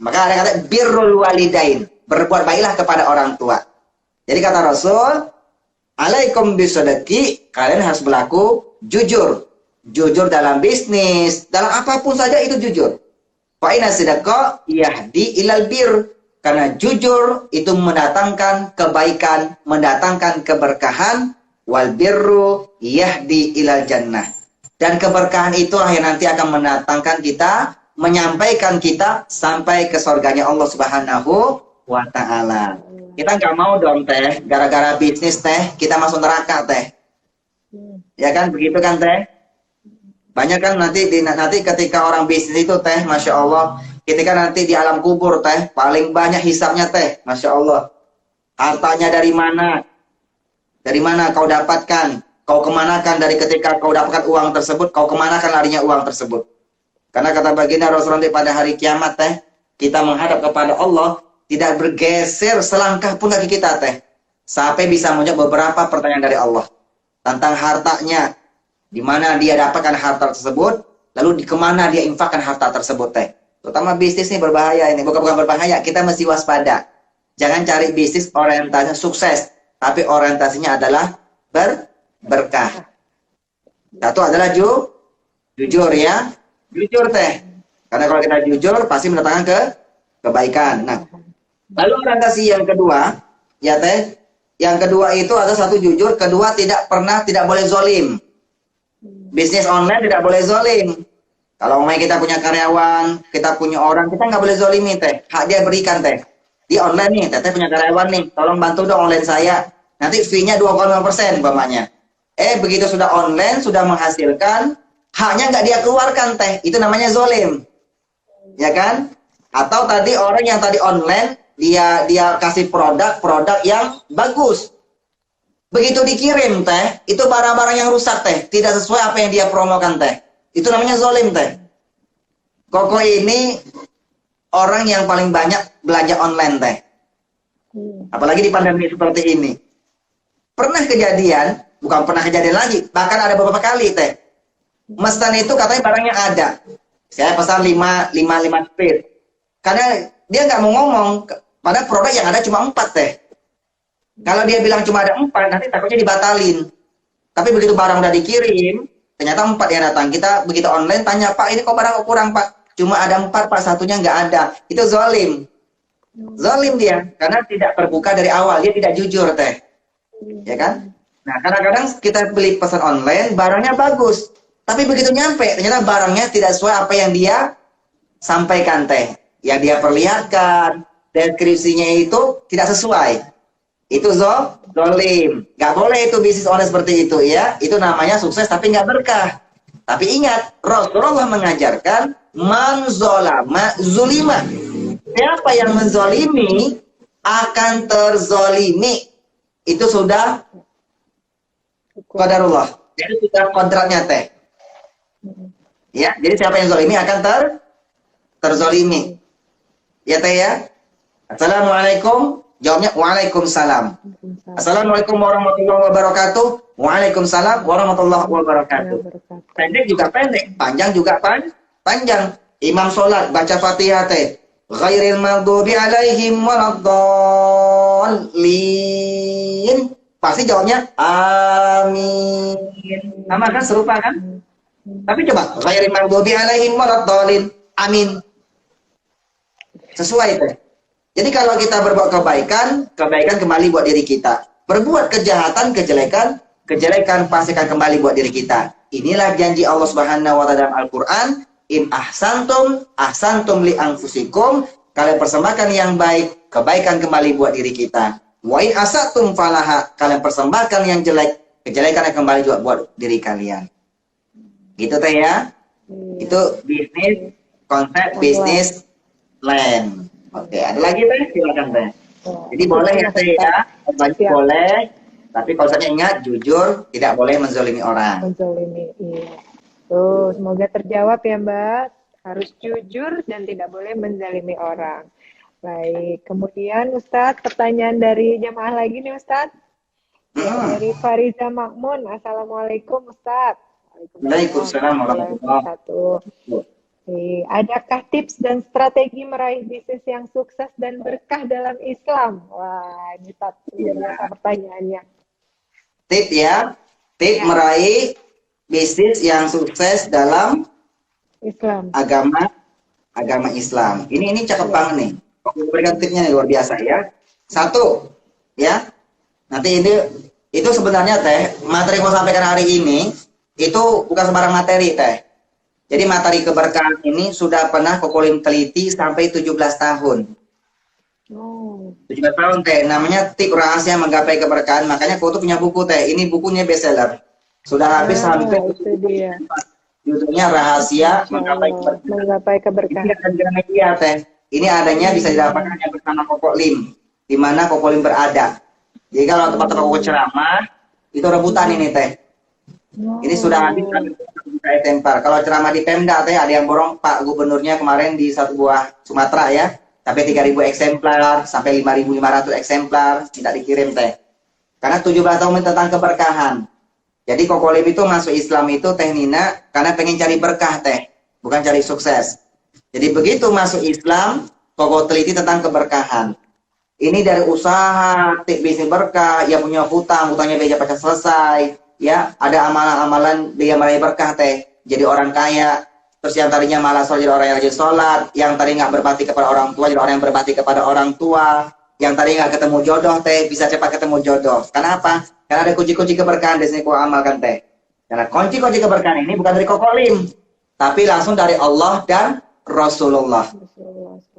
Maka ada kata birrul walidain, berbuat baiklah kepada orang tua. Jadi kata Rasul, alaikum bisadaqi, kalian harus berlaku jujur. Jujur dalam bisnis, dalam apapun saja itu jujur. Fa inna sidqa yahdi ilal bir. Karena jujur itu mendatangkan kebaikan, mendatangkan keberkahan, wal birru yahdi ilal jannah. Dan keberkahan itulah yang nanti akan mendatangkan kita, menyampaikan kita sampai ke surganya Allah Subhanahu wa ta'ala. Kita nggak mau dong Teh, gara-gara bisnis Teh, kita masuk neraka Teh. Ya kan, begitu kan Teh? Banyak kan nanti ketika orang bisnis itu Teh, Masya Allah, ketika nanti di alam kubur Teh, paling banyak hisapnya Teh, Masya Allah. Hartanya dari mana? Dari mana kau dapatkan? Kau kemanakan dari ketika kau dapatkan uang tersebut, kau kemanakan larinya uang tersebut? Karena kata baginda Rasulullah pada hari kiamat Teh, kita menghadap kepada Allah, tidak bergeser selangkah pun kaki kita Teh. Sampai bisa menjawab beberapa pertanyaan dari Allah. Tentang hartanya, di mana dia dapatkan harta tersebut, lalu di kemana dia infakkan harta tersebut Teh. Terutama bisnis ini berbahaya ini, bukan berbahaya, kita mesti waspada. Jangan cari bisnis orientasinya sukses, tapi orientasinya adalah berkah. Satu adalah jujur ya, jujur Teh. Karena kalau kita jujur pasti mendatangkan kebaikan. Nah, lalu orientasi yang kedua, ya teh, yang kedua itu ada satu jujur, kedua tidak boleh zolim. Bisnis online tidak boleh zolim. Kalau kita punya karyawan, kita punya orang, kita nggak boleh zolimi teh. Hak dia berikan teh. Di online nih, teteh punya karyawan nih, tolong bantu dong online saya. Nanti fee-nya 2,5% umpamanya. Begitu sudah online, sudah menghasilkan, haknya nggak dia keluarkan teh. Itu namanya zolim. Ya kan? Atau tadi orang yang tadi online, dia kasih produk yang bagus. Begitu dikirim teh, itu barang-barang yang rusak teh. Tidak sesuai apa yang dia promokan teh. Itu namanya zolim teh. Koko ini orang yang paling banyak belanja online teh. Apalagi di pandemi seperti ini. Pernah kejadian, bukan pernah kejadian lagi, bahkan ada beberapa kali teh. Mesan itu katanya barangnya ada. Saya pesan 5 speed. Karena dia nggak mau ngomong, pada produk yang ada cuma 4 teh. Kalau dia bilang cuma ada 4, nanti takutnya dibatalin. Tapi begitu barang udah dikirim, ternyata 4 yang datang. Kita begitu online tanya, Pak ini kok barang kurang Pak? Cuma ada 4 Pak, satunya nggak ada. Itu zolim. Zolim dia, karena tidak terbuka dari awal. Dia tidak jujur teh. Ya kan? Nah kadang-kadang kita beli pesan online, barangnya bagus. Tapi begitu nyampe, ternyata barangnya tidak sesuai apa yang dia sampaikan teh. Yang dia perlihatkan, deskripsinya itu tidak sesuai. Itu zolim. Gak boleh itu bisnis online seperti itu ya. Itu namanya sukses tapi nggak berkah. Tapi ingat, Rasulullah mengajarkan man zolama zulima. Siapa yang menzolimi akan terzolimi. Itu sudah qadarullah. Jadi sudah kontraknya teh. Ya, jadi siapa yang zolimi akan terzolimi. Ya teh ya. Assalamualaikum. Jawabnya waalaikumsalam. Assalamualaikum warahmatullahi wabarakatuh. Waalaikumsalam warahmatullahi wabarakatuh. Pendek juga pendek, panjang juga panjang. Imam sholat baca Fatihah teh. Ghairil maghdubi alaihim waladdallin. Pasti jawabnya amin. Sama kan, serupa kan? Tapi coba ghairil maghdubi alaihim waladdallin. Amin. Sesuai teh. Jadi kalau kita berbuat kebaikan kembali buat diri kita. Berbuat kejahatan, kejelekan pasti akan kembali buat diri kita. Inilah janji Allah Subhanahu wa taala dalam Al-Qur'an, in ahsantum li anfusikum. Kalian persembahkan yang baik, kebaikan kembali buat diri kita. Wa in asatum falaha. Kalian persembahkan yang jelek, kejelekan akan kembali juga buat diri kalian. Gitu teh ya. Itu bisnis, konsep bisnis land. Oke, ada lagi teh? Silakan teh. Jadi boleh ya teh ya, banyak boleh. Tapi kalau saya ingat, jujur, tidak boleh menzolimi orang. Menzolimi, iya. Tuh, semoga terjawab ya Mbak. Harus jujur dan tidak boleh menzalimi orang. Baik, kemudian Ustadz, pertanyaan dari jamaah lagi nih Ustadz. Dari Fariza Makmun. Assalamualaikum Ustadz. Waalaikumsalam warahmatullahi wabarakatuh. Adakah tips dan strategi meraih bisnis yang sukses dan berkah dalam Islam? Wah, ini biasa pertanyaannya. Tip ya, meraih bisnis yang sukses dalam Islam. Agama Islam. Ini cakep banget nih. Aku berikan tipnya nih, luar biasa ya. Satu, ya. Nanti itu sebenarnya teh materi yang saya sampaikan hari ini itu bukan sembarang materi teh. Jadi materi keberkahan ini sudah pernah Kokolim teliti sampai 17 tahun. 17 tahun teh, namanya tip rahasia menggapai keberkahan. Makanya aku tuh punya buku teh, ini bukunya bestseller. Sudah habis sampai judulnya rahasia menggapai keberkahan. Ini teh. Ini adanya bisa didapatkan hanya bersama Kokolim, di mana Kokolim berada. Jadi kalau tempat-tempat Koko ceramah, itu rebutan ini teh. Ini sudah habis exemplar. Kalau ceramah di Pemda teh ada yang borong Pak Gubernurnya kemarin di satu buah Sumatera ya, sampai 3.000 eksemplar, sampai 5.500 eksemplar tidak dikirim teh. Karena 17 tahun tentang keberkahan. Jadi Kokolim itu masuk Islam itu teh Nina karena pengen cari berkah teh, bukan cari sukses. Jadi begitu masuk Islam, Koko teliti tentang keberkahan. Ini dari usaha, bisnis berkah, yang punya hutangnya beja pasca selesai. Ya, ada amalan-amalan dia meraih berkah teh, jadi orang kaya. terus yang tadinya malas sholat jadi orang yang rajin sholat, yang tadi nggak berbakti kepada orang tua jadi orang yang berbakti kepada orang tua, yang tadi nggak ketemu jodoh teh bisa cepat ketemu jodoh. Kenapa? Karena ada kunci-kunci keberkahan di sini ku amalkan teh. Karena kunci-kunci keberkahan ini bukan dari Kokolim, tapi langsung dari Allah dan Rasulullah.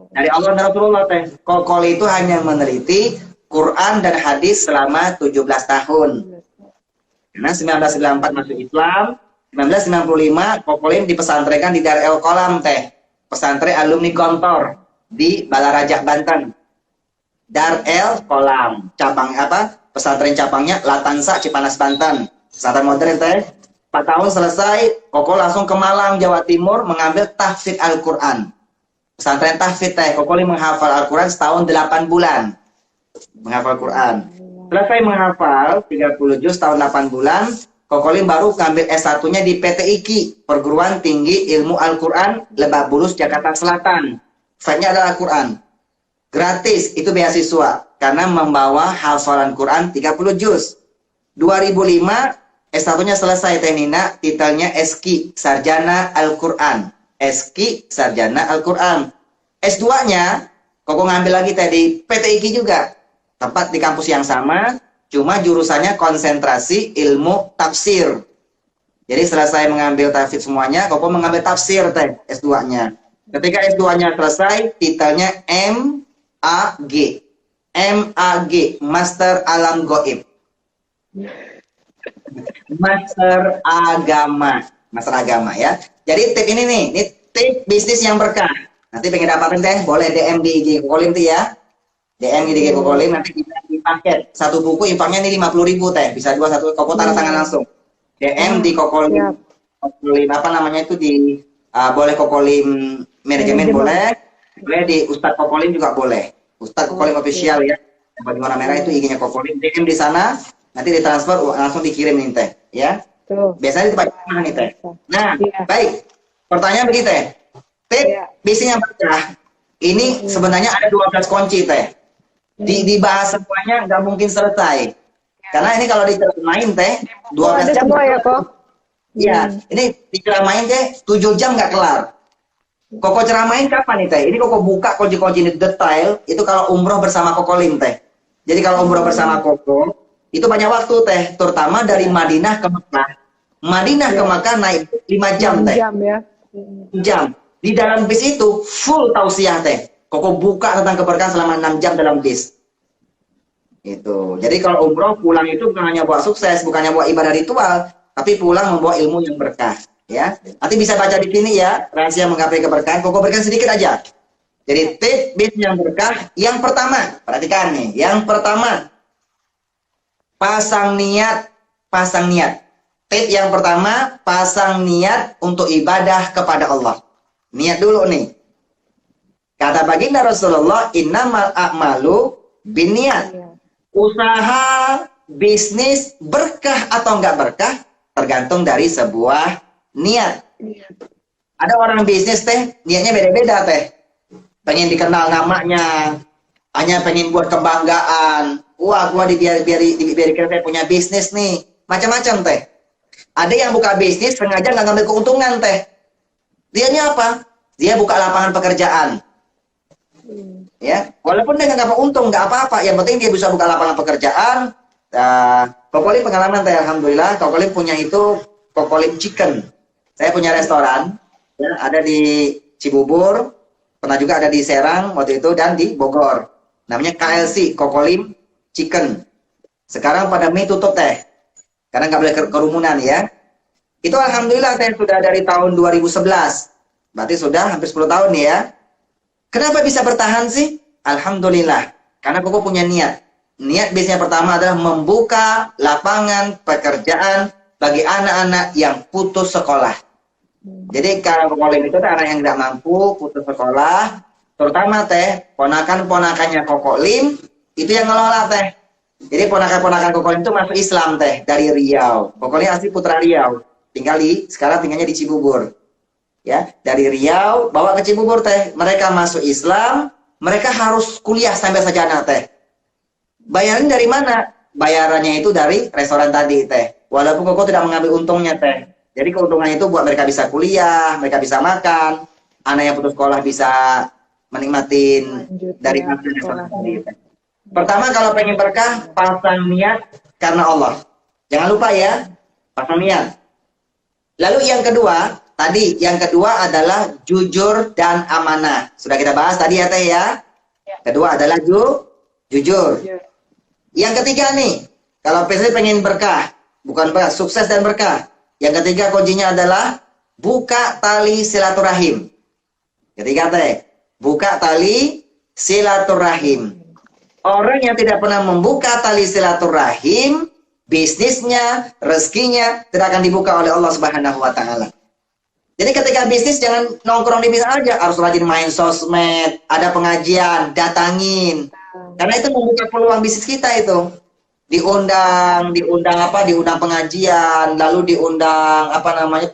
Dari Allah dan Rasulullah teh. Kokoli itu hanya meneliti Quran dan hadis selama 17 tahun. Karena 1994 masuk Islam, 1995 Kokolim dipesantrenkan di Dar El Kolam teh, pesantren alumni Gontor di Balaraja Banten. Dar El Kolam, cabang apa? Pesantren cabangnya Latansa Cipanas Banten. Pesantren modern teh. 4 tahun selesai, Koko langsung ke Malang, Jawa Timur mengambil tahfidz Al-Qur'an. Pesantren tahfidz teh, Kokolim menghafal Al-Qur'an setahun 8 bulan. Menghafal Quran. Selesai menghafal 30 juz tahun 8 bulan, Kokolim baru ngambil S1-nya di PT IKI, Perguruan Tinggi Ilmu Al-Qur'an, Lebak Bulus, Jakarta Selatan. Faedahnya adalah Quran. Gratis, itu beasiswa karena membawa hafalan Quran 30 juz. 2005 S1-nya selesai Teh Nina, titelnya SQ, Sarjana Al-Qur'an. SQ, Sarjana Al-Qur'an. S2-nya Koko ngambil lagi tadi PT IKI juga. Tempat di kampus yang sama, cuma jurusannya konsentrasi ilmu tafsir. Jadi selesai mengambil tafsir semuanya, Koko mengambil tafsir teh S2-nya. Ketika S2-nya selesai, titelnya MAG. MAG, Master Alam Goib. Master Agama. Master Agama ya. Jadi tip ini nih, ini tip bisnis yang berkah. Nanti pengen dapatin teh, boleh DM di IG Kokolim tuh ya. DM di IG Kokolim, nanti kita di paket. Satu buku infaknya nih 50.000 teh. Bisa 2 1 Koko tanda tangan langsung. DM di Kokolim. Kokolim apa namanya itu di boleh Kokolim manajemen boleh. Boleh di Ustadz Kokolim juga boleh. Ustadz Kokolim official ya. Baju warna merah itu IG-nya Kokolim. DM di sana, nanti ditransfer langsung dikirim nih teh, ya. Tuh. Biasanya di tempat mana nih teh. Nah, baik. Pertanyaan begitu teh. Tip bisnis yang berkah. Ini sebenarnya ada 12 kunci teh. Dibahas semuanya nggak mungkin selesai. Karena ini kalau diceramain teh 12 jam semua ya kok. Iya, ini diceramain teh 7 jam nggak kelar. Koko ceramain kapan nih teh? Ini Koko buka kunci-kunci ini detail. Itu kalau umroh bersama Kokolim teh. Jadi kalau umroh bersama Koko itu banyak waktu teh, terutama dari Madinah ke Mekah. Madinah ke Mekah naik 5 jam teh. 6 jam ya. Jam. Di dalam bis itu full tausiah teh. Koko buka tentang keberkahan selama 6 jam dalam bis. Itu. Jadi kalau umroh pulang itu bukan hanya buat sukses, bukannya buat ibadah ritual, tapi pulang membawa ilmu yang berkah, ya. Nanti bisa baca di sini ya, rahasia menggapai keberkahan. Koko berikan sedikit aja. Jadi tip bis yang berkah yang pertama, perhatikan nih. Yang pertama, pasang niat, pasang niat. Tip yang pertama, pasang niat untuk ibadah kepada Allah. Niat dulu nih. Kata baginda Rasulullah, innamal a'malu binniat. Usaha, bisnis, berkah atau enggak berkah, tergantung dari sebuah niat. Ada orang bisnis teh, niatnya beda-beda teh. Pengen dikenal namanya, hanya pengen buat kebanggaan. Wah, gua biar saya punya bisnis nih. Macam-macam teh. Ada yang buka bisnis sengaja nggak ngambil keuntungan teh. Dianya apa? Dia buka lapangan pekerjaan. Ya, walaupun dia nggak dapat untung, nggak apa-apa. Yang penting dia bisa buka lapangan pekerjaan. Kokolim pengalaman teh, alhamdulillah. Kokolim punya itu Kokolim Chicken. Saya punya restoran, ya, ada di Cibubur, pernah juga ada di Serang waktu itu dan di Bogor. Namanya KLC, Kokolim Chicken. Sekarang pada Mei tutup teh, karena nggak boleh kerumunan ya. Itu alhamdulillah teh sudah dari tahun 2011. Berarti sudah hampir 10 tahun ya. Kenapa bisa bertahan sih? Alhamdulillah. Karena Koko punya niat. Niat bisnisnya pertama adalah membuka lapangan pekerjaan bagi anak-anak yang putus sekolah. Jadi kalau Kokolim itu anak yang tidak mampu, putus sekolah, terutama teh ponakan-ponakannya Kokolim itu yang ngelola teh. Jadi ponakan-ponakan Kokolim itu masuk Islam teh dari Riau. Kokolim asli putra Riau. Sekarang tinggalnya di Cibubur. Ya, dari Riau bawa ke Cibubur teh. Mereka masuk Islam, mereka harus kuliah sampai sarjana teh. Bayaran dari mana? Bayarannya itu dari restoran tadi teh. Walaupun Koko tidak mengambil untungnya teh. Jadi keuntungan itu buat mereka bisa kuliah, mereka bisa makan, anak yang putus sekolah bisa menikmatin Lanjut dari ya hasil yang sangat sekolahnya. baik. Pertama, kalau pengen berkah, pasang niat karena Allah. Jangan lupa ya, pasang niat. Lalu yang kedua, yang kedua adalah jujur dan amanah. Sudah kita bahas tadi ya Teh ya. Kedua adalah jujur. Ya. Yang ketiga nih, kalau pengen berkah, bukan berkah, sukses dan berkah. Yang ketiga kuncinya adalah buka tali silaturahim. Ketiga Teh, buka tali silaturahim. Orang yang tidak pernah membuka tali silaturahim, bisnisnya, rezekinya tidak akan dibuka oleh Allah Subhanahu wa taala. Jadi ketika bisnis jangan nongkrong di bisnis aja, harus rajin main sosmed, ada pengajian, datangin. Karena itu membuka peluang bisnis kita itu. Diundang pengajian, lalu diundang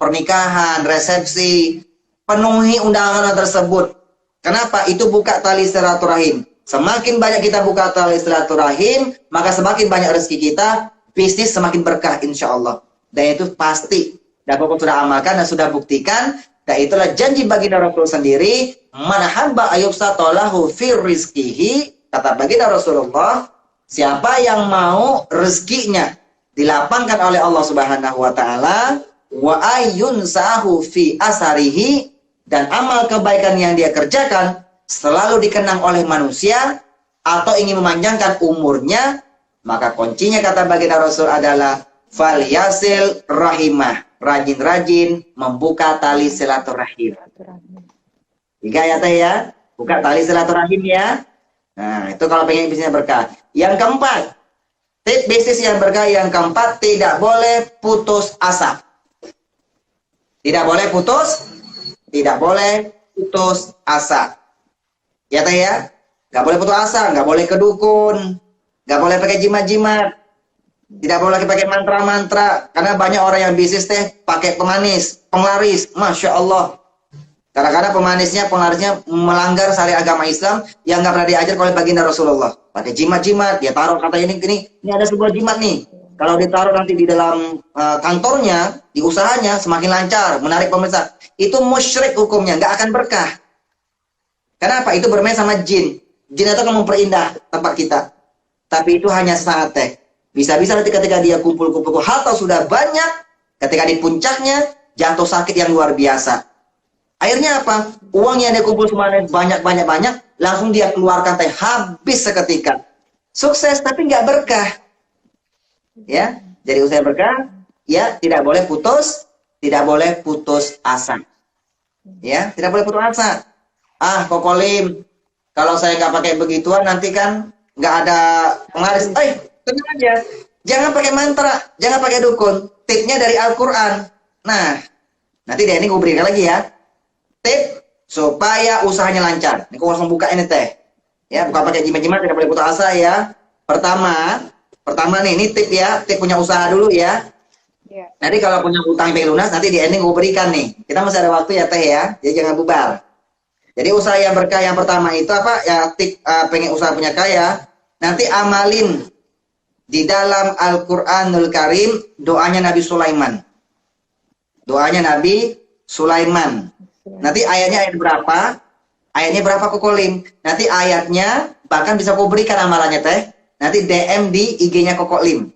pernikahan, resepsi. Penuhi undangan tersebut. Kenapa? Itu buka tali silaturahim. Semakin banyak kita buka tali silaturahim, maka semakin banyak rezeki kita, bisnis semakin berkah insya Allah. Dan itu pasti. Dan pokok sudah amalkan dan sudah buktikan. Dan itulah janji baginda Rasul sendiri. Man habba ayyubsatalahu fir rizkihi. Kata baginda Rasulullah, siapa yang mau rezekinya dilapangkan oleh Allah Subhanahu wa taala, wa ayyunsahu fi asarihi, dan amal kebaikan yang dia kerjakan selalu dikenang oleh manusia atau ingin memanjangkan umurnya, maka kuncinya kata baginda Rasul adalah fal yasil rahimah, rajin-rajin membuka tali silaturahim. Tiga ya Teh ya, buka tali silaturahim ya. Nah itu kalau pengen bisnisnya berkah. Yang keempat, tip bisnis yang berkah yang keempat, tidak boleh putus asa. Tidak boleh putus asa. Ya Teh ya, nggak boleh putus asa, nggak boleh kedukun, nggak boleh pakai jimat-jimat, tidak boleh pakai mantra-mantra, karena banyak orang yang bisnis Teh pakai pemanis, penglaris, masya Allah. Kadang-kadang penglarisnya melanggar syariat agama Islam yang nggak pernah diajar oleh baginda Rasulullah. Pakai jimat-jimat, dia taruh kata ini ada sebuah jimat nih. Kalau ditaruh nanti di dalam kantornya, di usahanya semakin lancar, menarik pemirsa. Itu musyrik hukumnya, nggak akan berkah. Kenapa? Itu bermain sama jin. Jin itu akan memperindah tempat kita. Tapi itu hanya sesaat Teh. Bisa-bisa nanti ketika dia kumpul-kumpul harta sudah banyak, ketika di puncaknya jatuh sakit yang luar biasa. Akhirnya apa? Uang yang dia kumpul semuanya banyak, langsung dia keluarkan Teh, habis seketika. Sukses tapi nggak berkah. Ya, jadi usaha berkah, ya tidak boleh putus asa. Ya, tidak boleh putus asa. Kokolim, kalau saya nggak pakai begituan nanti kan nggak ada penglaris. Tenang aja, jangan pakai mantra, jangan pakai dukun. Tipnya dari Al-Quran. Nah, nanti deh ini gue berikan lagi ya. Tip supaya usahanya lancar. Ini gue langsung buka ini Teh. Ya, bukan pakai jimat-jimat, tidak boleh putus asa ya. Pertama nih, ini tip ya, tip punya usaha dulu ya. Ya. Nanti kalau punya utang pengen lunas, nanti di ending gue berikan nih. Kita masih ada waktu ya Teh ya, jadi jangan bubar. Jadi usaha yang berkah yang pertama itu apa? Ya tip pengen usaha punya kaya, nanti amalin di dalam Al-Qur'anul Karim doanya Nabi Sulaiman. Doanya Nabi Sulaiman. Nanti ayatnya ayat berapa? Ayatnya berapa Kokolim? Nanti ayatnya bahkan bisa kau berikan amalannya Teh. Nanti DM di IG-nya Kokolim.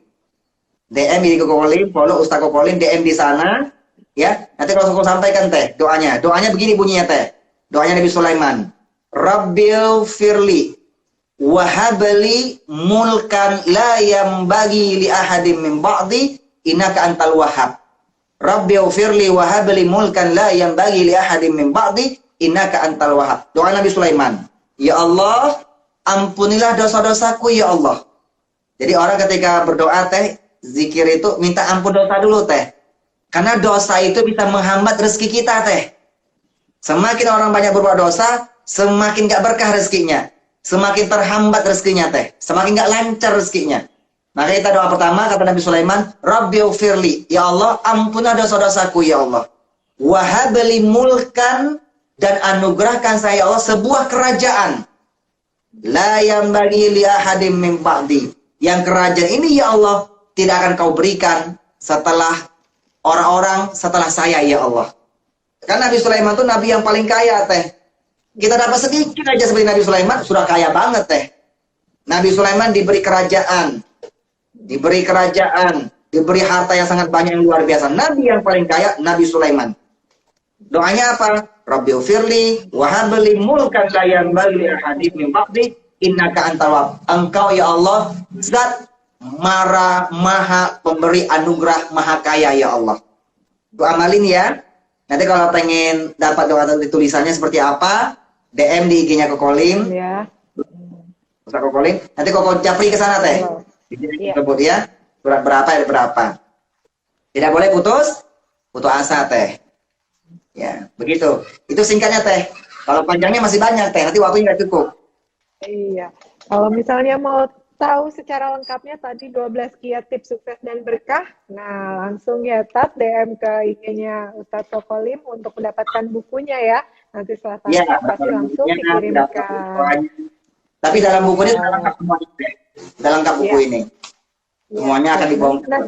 DM di Kokolim, follow Ustaz Kokolim, DM di sana. Ya, nanti kalau kau sampaikan Teh doanya. Doanya begini bunyinya Teh. Doanya Nabi Sulaiman. Rabbil firli wahabli mulkan la yambagi li ahadim min ba'di innaka antal wahhab. Rabbil firli wahabli mulkan la yambagi li ahadim min ba'di innaka antal wahhab. Doa Nabi Sulaiman. Ya Allah, ampunilah dosa-dosaku ya Allah. Jadi orang ketika berdoa Teh, zikir itu minta ampun dosa dulu Teh. Karena dosa itu bisa menghambat rezeki kita Teh. Semakin orang banyak berbuat dosa, semakin gak berkah rezekinya. Semakin terhambat rezekinya Teh. Semakin gak lancar rezekinya. Maka kita doa pertama, kata Nabi Sulaiman, Rabbighfirli, ya Allah, ampunilah dosa-dosaku ya Allah. Wahabli mulkan, dan anugerahkan saya ya Allah sebuah kerajaan. La yambagi li ahadim min ba'di. Yang kerajaan ini ya Allah tidak akan kau berikan setelah orang-orang setelah saya ya Allah. Kan Nabi Sulaiman tuh nabi yang paling kaya teh. Kita dapat sedikit aja seperti Nabi Sulaiman sudah kaya banget teh. Nabi Sulaiman diberi kerajaan, diberi harta yang sangat banyak yang luar biasa. Nabi yang paling kaya Nabi Sulaiman. Doanya apa? Rabbi ufirli wahabli mulkan la yanbaghi li ahadin min ba'di innaka antal wahhab. Engkau ya Allah zat maha pemberi anugerah, maha kaya ya Allah. Tuh amalin ya. Nanti kalau pengen dapat doa tulisannya seperti apa, DM di IG-nya Kokolim. Ya. Ustaz Kokolim. Nanti Koko Japri ke sana teh. Disebut ya. Surat berapa ya berapa. Tidak boleh putus asa teh. Ya, begitu. Itu singkatnya teh. Kalau panjangnya masih banyak teh. Nanti waktunya nggak cukup. Iya. Kalau misalnya mau tahu secara lengkapnya tadi 12 kiat tips sukses dan berkah, nah langsung ya tat DM ke IG-nya Ustadz Kokolim untuk mendapatkan bukunya ya. Nanti setelah tadi pasti langsung dikirimkan. Tapi dalam buku ini sudah lengkap semuanya teh. Sudah lengkap buku ini. Semuanya akan dibongkar.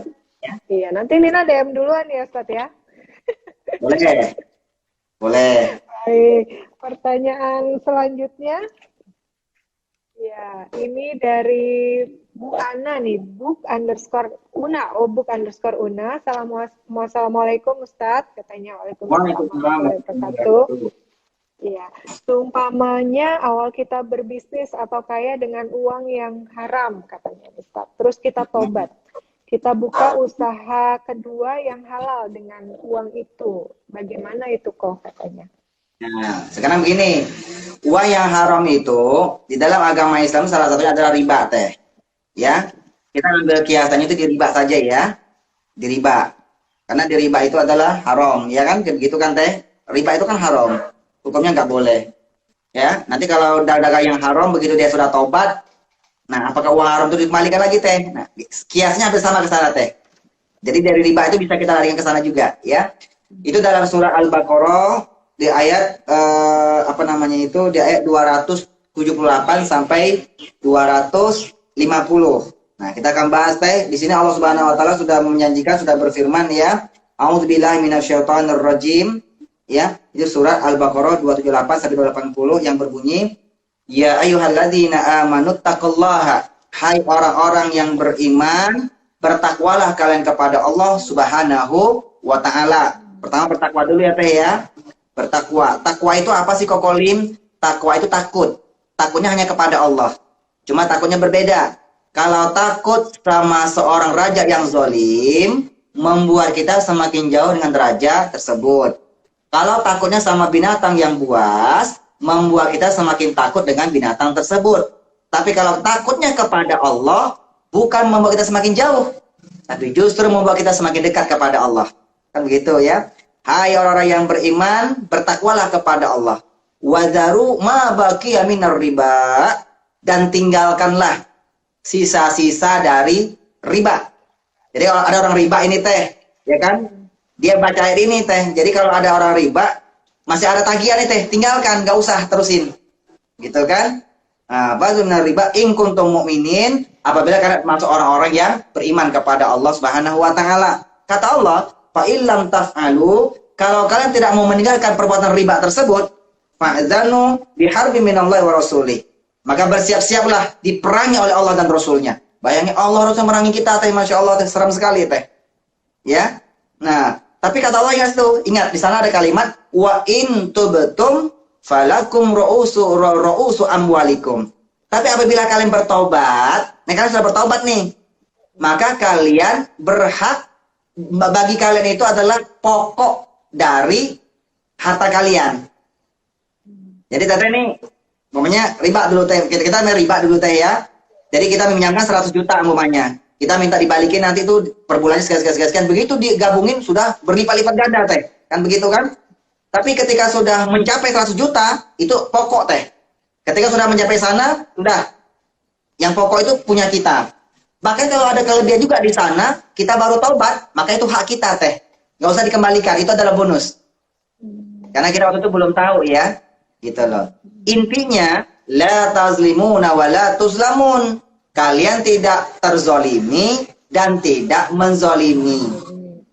Iya, nanti Nina DM duluan ya Ustadz ya. Boleh. Boleh. Baik, pertanyaan selanjutnya. Ya, ini dari Bu Ana nih, book_una. Oh, book_una. Assalamualaikum Ustadz, katanya. Waalaikumsalam warahmatullahi wabarakatuh. Iya, seumpamanya awal kita berbisnis atau kaya dengan uang yang haram, katanya Ustadz. Terus kita tobat. Kita buka usaha kedua yang halal dengan uang itu. Bagaimana itu kok katanya? Nah, sekarang begini. Uang yang haram itu di dalam agama Islam salah satunya adalah riba teh. Ya. Kita ambil kiasannya itu di riba saja ya. Di riba. Karena di riba itu adalah haram, ya kan? Begitu kan teh? Riba itu kan haram. Hukumnya nggak boleh. Ya. Nanti kalau dagang yang haram begitu dia sudah tobat, nah, apakah uang haram itu dikembalikan lagi teh? Nah, kiasnya hampir sama ke sana teh. Jadi dari riba itu bisa kita larikan ke sana juga, ya. Itu dalam surat Al-Baqarah di ayat di ayat 278 sampai 250. Nah, kita akan bahas teh. Di sini Allah Subhanahu wa taala sudah menjanjikan, sudah berfirman ya. A'udzubillahi minasyaitonirrajim. Ya, itu surat Al-Baqarah 278 sampai 280 yang berbunyi, ya ayyuhalladzina amanuttaqullaha, hai orang-orang yang beriman, bertakwalah kalian kepada Allah Subhanahu wa taala. Pertama bertakwa dulu ya teh ya. Bertakwa. Takwa itu apa sih Kokolim? Takwa itu takut. Takutnya hanya kepada Allah. Cuma takutnya berbeda. Kalau takut sama seorang raja yang zalim, membuat kita semakin jauh dengan raja tersebut. Kalau takutnya sama binatang yang buas, membuat kita semakin takut dengan binatang tersebut. Tapi kalau takutnya kepada Allah, bukan membuat kita semakin jauh, tapi justru membuat kita semakin dekat kepada Allah. Kan begitu ya. Hai orang-orang yang beriman, bertakwalah kepada Allah. Wadharu ma baqiya minar riba, dan tinggalkanlah sisa-sisa dari riba. Jadi kalau ada orang riba ini teh, ya kan? Dia baca ayat ini teh. Jadi kalau ada orang riba, masih ada tagihan nih teh, tinggalkan, gak usah terusin. Gitu kan? Bagaimana riba in kuntum mu'minin, apabila kalian masuk orang-orang yang beriman kepada Allah Subhanahu wa taala. Kata Allah, fa illam taf'alu, kalau kalian tidak mau meninggalkan perbuatan riba tersebut, fa'dzanu biharbi minallahi wa rasulih. Maka bersiap-siaplah diperangi oleh Allah dan Rasulnya. Bayangin Allah harus memerangi kita teh, Masya Allah teh, seram sekali teh. Ya. Nah, tapi kata Allah ingat di sana ada kalimat wa in tubtum falakum ru'usu amwalikum. Tapi apabila kalian bertobat, nah kalian sudah bertobat nih, maka kalian berhak, bagi kalian itu adalah pokok dari harta kalian. Jadi tadi nih, umpamanya riba dulu teh, kita riba dulu teh ya. Jadi kita meminjamkan 100 juta umpamanya. Kita minta dibalikin nanti tuh per bulannya sekian. Begitu digabungin sudah berlipat-lipat ganda teh. Kan begitu kan? Tapi ketika sudah mencapai 100 juta, itu pokok teh. Ketika sudah mencapai sana, sudah. Yang pokok itu punya kita. Bahkan kalau ada kelebihan juga di sana, kita baru taubat, maka itu hak kita teh. Nggak usah dikembalikan, itu adalah bonus. Karena kita waktu itu belum tahu ya. Gitu loh. Intinya, la tazlimuna wa la tuzlamun. Kalian tidak terzolimi dan tidak menzolimi.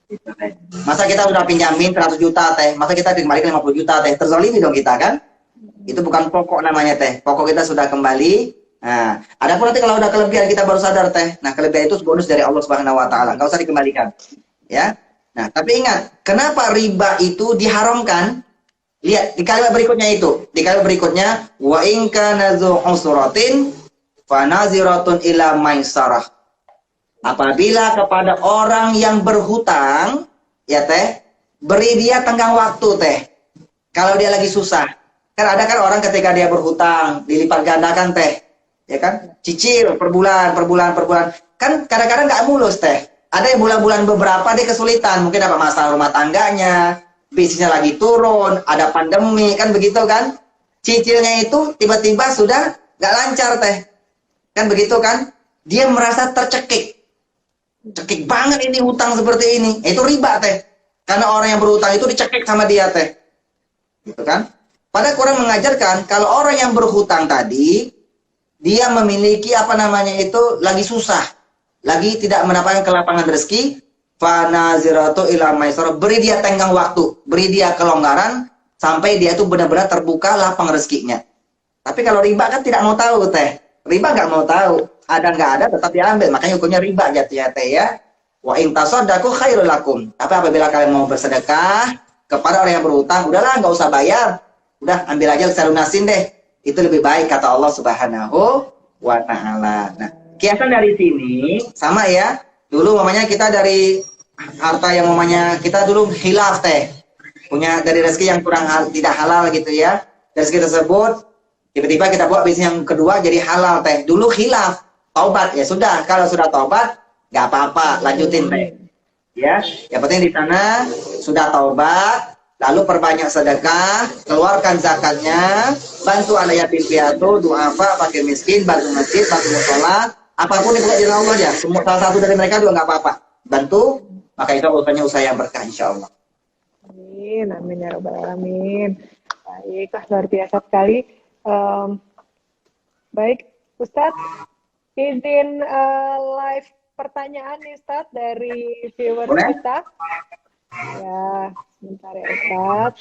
Gitu, teh. Masa kita udah pinjamin 100 juta teh, masa kita dikembalikan 50 juta teh, terzalimi dong kita kan? Itu bukan pokok namanya teh, pokok kita sudah kembali. Nah, adapun nanti kalau udah kelebihan kita baru sadar teh, nah kelebihan itu bonus dari Allah Subhanahu Wa Taala, nggak usah dikembalikan, ya. Nah, tapi ingat, kenapa riba itu diharamkan? Lihat di kalimat berikutnya itu, di kalimat berikutnya, wa in kana dzu usratin fa naziratun ila maisarah. Apabila kepada orang yang berhutang, ya teh, beri dia tenggang waktu teh. Kalau dia lagi susah, kan ada kan orang ketika dia berhutang dilipat gandakan teh, ya kan? Cicil per bulan, per bulan, per bulan. Kan kadang-kadang nggak mulus teh. Ada yang bulan-bulan beberapa dia kesulitan, mungkin apa masalah rumah tangganya, bisnisnya lagi turun, ada pandemi, kan begitu kan? Cicilnya itu tiba-tiba sudah nggak lancar teh, kan begitu kan? Dia merasa tercekik. Cekik banget ini hutang seperti ini. Itu riba teh. Karena orang yang berhutang itu dicekik sama dia teh. Gitu kan? Pada Quran mengajarkan kalau orang yang berhutang tadi dia memiliki apa namanya itu lagi susah, lagi tidak mendapatkan kelapangan rezeki, fanaziratu ila maisarah, beri dia tenggang waktu, beri dia kelonggaran sampai dia itu benar-benar terbuka lapang rezekinya. Tapi kalau riba kan tidak mau tahu teh. Riba nggak mau tahu. Ada nggak ada tetap diambil. Makanya hukumnya riba jatuhnya teh ya. Wa in tasaddaqu khairul lakum. Tapi apabila kalian mau bersedekah kepada orang yang berhutang, udahlah nggak usah bayar. Udah ambil aja saya lunasin deh. Itu lebih baik kata Allah Subhanahu wa taala. Nah, kiasan dari sini sama ya. Dulu mamanya kita dari harta yang mamanya kita dulu khilaf teh. Punya dari rezeki yang kurang tidak halal gitu ya. Dari rezeki tersebut tiba-tiba kita buat bisnis yang kedua jadi halal teh. Dulu khilaf, taubat ya sudah. Kalau sudah taubat nggak apa-apa, lanjutin teh. Ya, yang penting di sana sudah taubat, lalu perbanyak sedekah, keluarkan zakatnya, bantu anak yatim piatu, duafa, fakir miskin, bantu masjid, bantu musola, apapun yang buat jalan Allah ya. Semua salah satu dari mereka juga nggak apa-apa. Bantu, maka itu urusannya usaha yang berkah insya Allah. Amin, amin ya robbal alamin. Baik, luar biasa sekali. Baik, Ustadz, izin live pertanyaan nih Ustadz dari viewers Boleh? kita. Ya, sebentar ya Ustadz.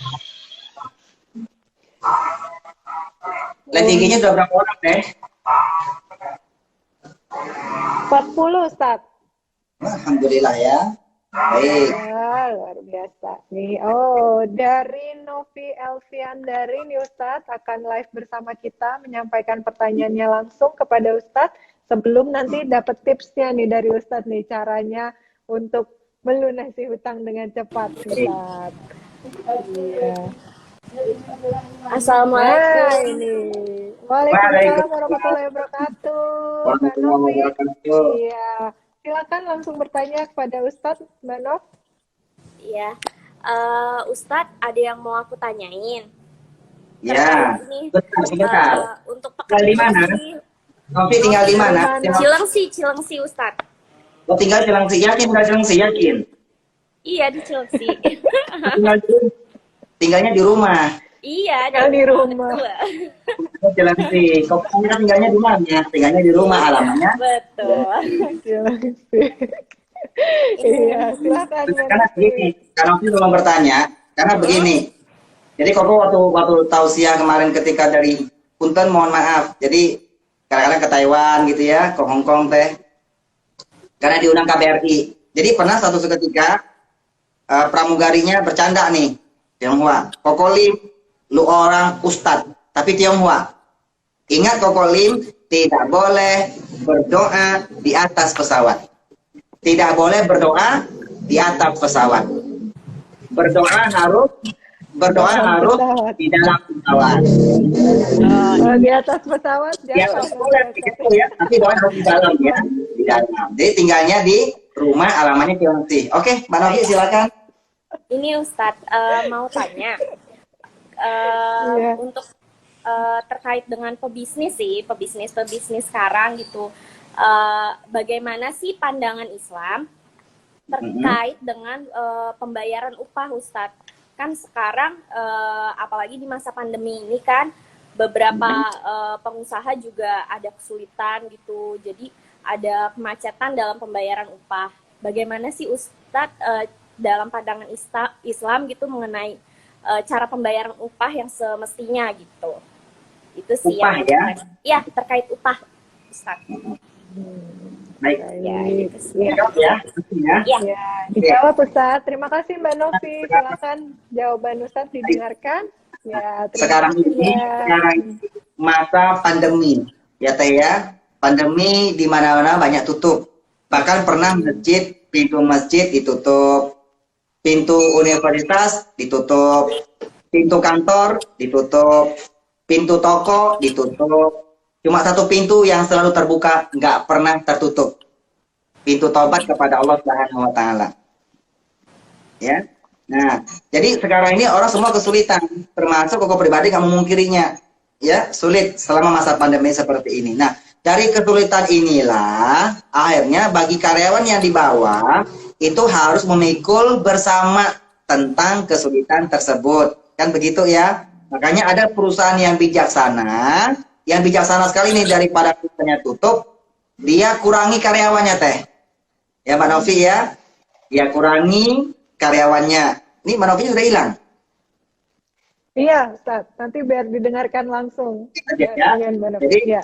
Live IG-nya sudah berapa orang deh? 40 Ustadz. Alhamdulillah ya. Baik. Ya, luar biasa nih. Oh, dari Novi Elviandari nih Ustadz akan live bersama kita menyampaikan pertanyaannya langsung kepada Ustadz sebelum nanti dapat tipsnya nih dari Ustadz nih caranya untuk melunasi hutang dengan cepat Ustadz. Iya. Assalamualaikum. Nah, ini. Waalaikumsalam warahmatullahi wabarakatuh. Mbak Novi. Iya. Silakan langsung bertanya kepada Ustadz, Mbak Nov. Ya, Ustadz, ada yang mau aku tanyain. Ya. Ini, Sebentar. untuk Tinggal di mana? Novi tinggal di mana? Cilengsi Ustadz. Oh, tinggal Cilengsi, yakin udah Cilengsi, yakin? Iya, di Cilengsi. Tinggalnya di rumah. Iya, Tinggal di rumah. Oh, Cilengsi. Kok kamu tinggalnya di mana? Tinggalnya di rumah alamannya. Betul. Iya, silakan. Karena begini, karena aku mau bertanya, karena begini. Jadi Koko waktu tausiah kemarin ketika dari Punten, mohon maaf. Jadi kadang-kadang ke Taiwan gitu ya, ke Hong Kong teh. Karena diundang KBRI. Jadi pernah suatu ketika pramugarinya bercanda nih, Tionghoa. Koko Lim, lu orang ustadz, tapi Tionghoa. Ingat Koko Lim, tidak boleh berdoa di atas pesawat. Tidak boleh berdoa di atas pesawat. Berdoa harus di dalam pesawat. Di atas pesawat Ya, boleh begitu ya, tapi doa harus di dalam ya, di dalam. Jadi tinggalnya di rumah, alamannya Cilengsi. Oke, Mbak Novi silakan. Ini Ustadz, mau tanya. Untuk terkait dengan pebisnis sekarang gitu. Bagaimana sih pandangan Islam terkait dengan pembayaran upah Ustadz? Kan sekarang apalagi di masa pandemi ini kan beberapa pengusaha juga ada kesulitan gitu, jadi ada kemacetan dalam pembayaran upah. Bagaimana sih Ustadz dalam pandangan Islam gitu mengenai cara pembayaran upah yang semestinya gitu. Itu sih Upah yang ya? Ya, terkait upah, Ustaz. Baik. Ya, gitu sih. Ya. Jawab ya, pastinya. Ya. Ya, dijawab Ustadz. Terima kasih Mbak Novi. Silakan jawaban Ustadz didengarkan. Ya, terima Sekarang kasih ini ya. sekarang masa pandemi, ya Teh ya. Pandemi di mana-mana banyak tutup. Bahkan pernah pintu masjid ditutup, pintu universitas ditutup, pintu kantor ditutup, pintu toko ditutup. Cuma satu pintu yang selalu terbuka, nggak pernah tertutup. Pintu taubat kepada Allah Subhanahu wa taala. Ya. Nah, jadi sekarang ini orang semua kesulitan, termasuk koko pribadi kamu memungkirinya. Ya, sulit selama masa pandemi seperti ini. Nah, dari kesulitan inilah akhirnya bagi karyawan yang di bawah itu harus memikul bersama tentang kesulitan tersebut. Kan begitu ya? Makanya ada perusahaan yang bijaksana sekali nih, daripada perusahaannya tutup, dia kurangi karyawannya Teh. Ya Mbak Novi ya, dia kurangi karyawannya. Ini Mbak Novi sudah hilang. Iya, Ustaz. Nanti biar didengarkan langsung. Ya. Dengan Mbak Novi. Jadi, Ya.